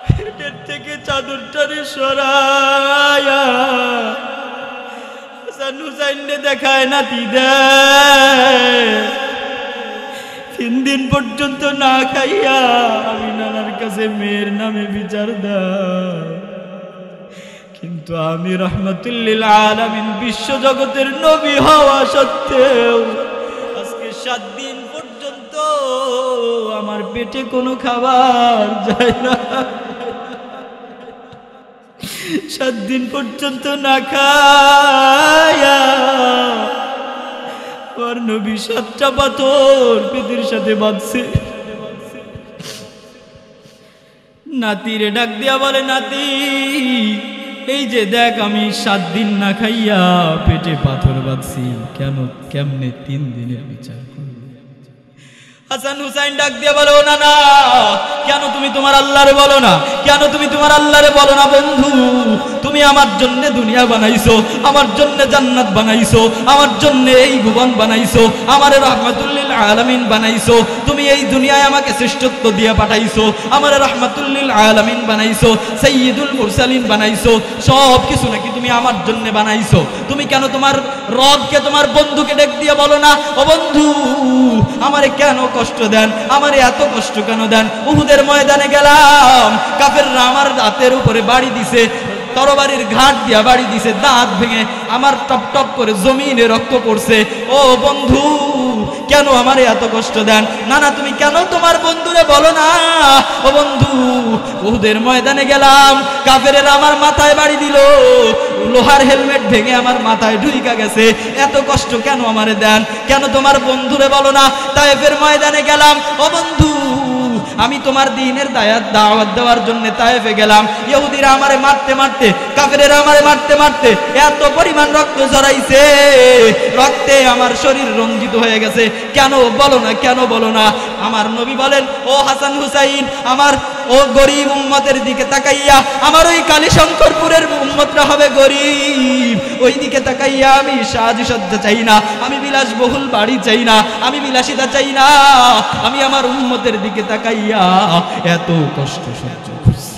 পেটের থেকে চাদরটারে সরায়া হাসান হুসাইনকে দেখায়, নাতি দেয় 3 দিন পর্যন্ত না খাইয়া আমি নানার কাছে মেয়ের নামে বিচার দাও। কিন্তু আমি রাহমাতুল লিল আলামিন বিশ্ব জগতের নবী হওয়া সত্ত্বেও আজকে 7 দিন পর্যন্ত আমার পেটে কোনো খাবার যায় না। 7 দিন পর্যন্ত না খায়া আমার নবী 7টা পাথর পেটের সাথে বাঁধছে। নাতিরে ডাক দিয়া বলে, নাতি, এই যে দেখ আমি 7 দিন না খাইয়া পেটে পাথর বাঁধছি, কেন কেমনে 3 দিনের বিচার করব? হাসান হুসাইন ডাক দিয়া বলে, ও নানা, কেন তুমি তোমার আল্লাহরে বলো না? কেন তুমি তোমার আল্লাহরে বলো না? বন্ধু, তুমি আমার জন্য দুনিয়া বানাইছো, আমার জন্য জান্নাত বানাইছো, আমার জন্য এই ভুবন বানাইছো, আমারে রাহমাতুল লিল আলামিন বানাইছো। তুমি এই দুনিয়ায় আমাকে শ্রেষ্ঠত্ব দিয়ে পাঠাইছো, আমারে রাহমাতুল লিল আলামিন বানাইছো, সাইয়্যিদুল মুরসালিন বানাইছো। সব কিছু নাকি তুমি আমার জন্য বানাইছো। তুমি কেন তোমার রবকে, তোমার বন্ধুকে ডেক দিয়ে বলো না, ও বন্ধু, আমারে কেন কষ্ট দেন? আমারে এত কষ্ট কেন দেন? উহুদের ময়দানে গেলাম, কাফেররা আমার দাঁতের উপরে বাড়ি দিছে, তরবারির ঘাট দিয়া বাড়ি দিছে, দাঁত ভেঙে আমার টপ টপ করে জমিনে রক্ত পড়ছে। ও বন্ধু, কেন আমারে এত কষ্ট দেন? না না, তুমি কেন তোমার বন্ধুরে বলো না, ও বন্ধু, উহুদের ময়দানে গেলাম, কাফেরেরা আমার মাথায় বাড়ি দিল, লোহার হেলমেট ভেঙে আমার মাথায় ঢুইকা গেছে, এত কষ্ট কেন আমারে দেন? কেন তোমার বন্ধুরে বলো না? তায়েফের ময়দানে গেলাম, ও বন্ধু, আমি তোমার দ্বীনের দাওয়াত দেওয়ার জন্য তায়েফে গেলাম, ইহুদিরা আমারে মারতে মারতে, কাফেরেরা আমারে মারতে মারতে এত পরিমাণ রক্ত ঝরাইছে, রক্তে আমার শরীর রঞ্জিত হয়ে গেছে। কেন বলো না, কেন বলো না? আমার নবী বলেন, ও হাসান হুসাইন, আমার ও গরিব উম্মতের দিকে তাকাইয়া, আমার ওই কালীশঙ্করপুরের উম্মতরা হবে গরিব, ওই দিকে তাকাইয়া আমি সাজসজ্জা চাই না, আমি বিলাসবহুল বাড়ি চাই না, আমি বিলাসিতা চাই না, আমি আমার উম্মতের দিকে তাকাইয়া এত কষ্ট সহ্য করছি।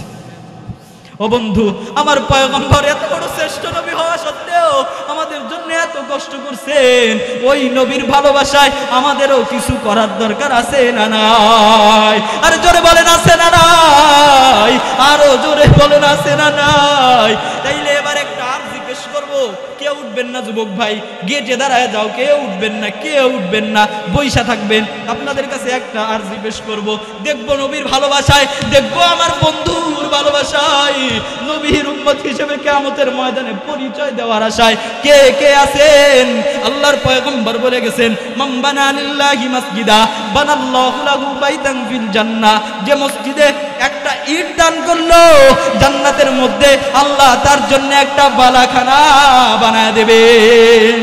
ও বন্ধু, আমার পয়গম্বর এত বড় শ্রেষ্ঠ নবী হওয়া সত্ত্বেও আমাদের জন্য এত কষ্ট করছেন। ওই নবীর ভালোবাসায় আমাদেরও কিছু করার দরকার আছে না নাই? আর জোরে বলেন আছে না নাই? আরো জোরে বলেন আছে না নাই? তাইলে এবার একটা আর জিজ্ঞেস করবো, কেউ উঠবেন না যুবক ভাই, গেটে দাঁড়ায় যাও, কেউ উঠবেন না, কেউ উঠবেন না, বইসা থাকবেন। আপনাদের কাছে একটা আর জিজ্ঞেস করবো, দেখবো নবীর ভালোবাসায়, দেখবো আমার বন্ধুর ভালোবাসায়, নবীর উম্মত হিসেবে কিয়ামতের ময়দানে পরিচয় দেওয়ার আশায় কে কে আছেন? আল্লাহর পয়গম্বর বলে গেছেন, মান বানা লিল্লাহি মাসজিদা বানাল্লাহু লাহু বাইতান ফিল জান্নাহ, যে মসজিদে একটা ইট দান করলো, জান্নাতের মধ্যে আল্লাহ তার জন্য একটা বালাখানা বানায় দেবেন।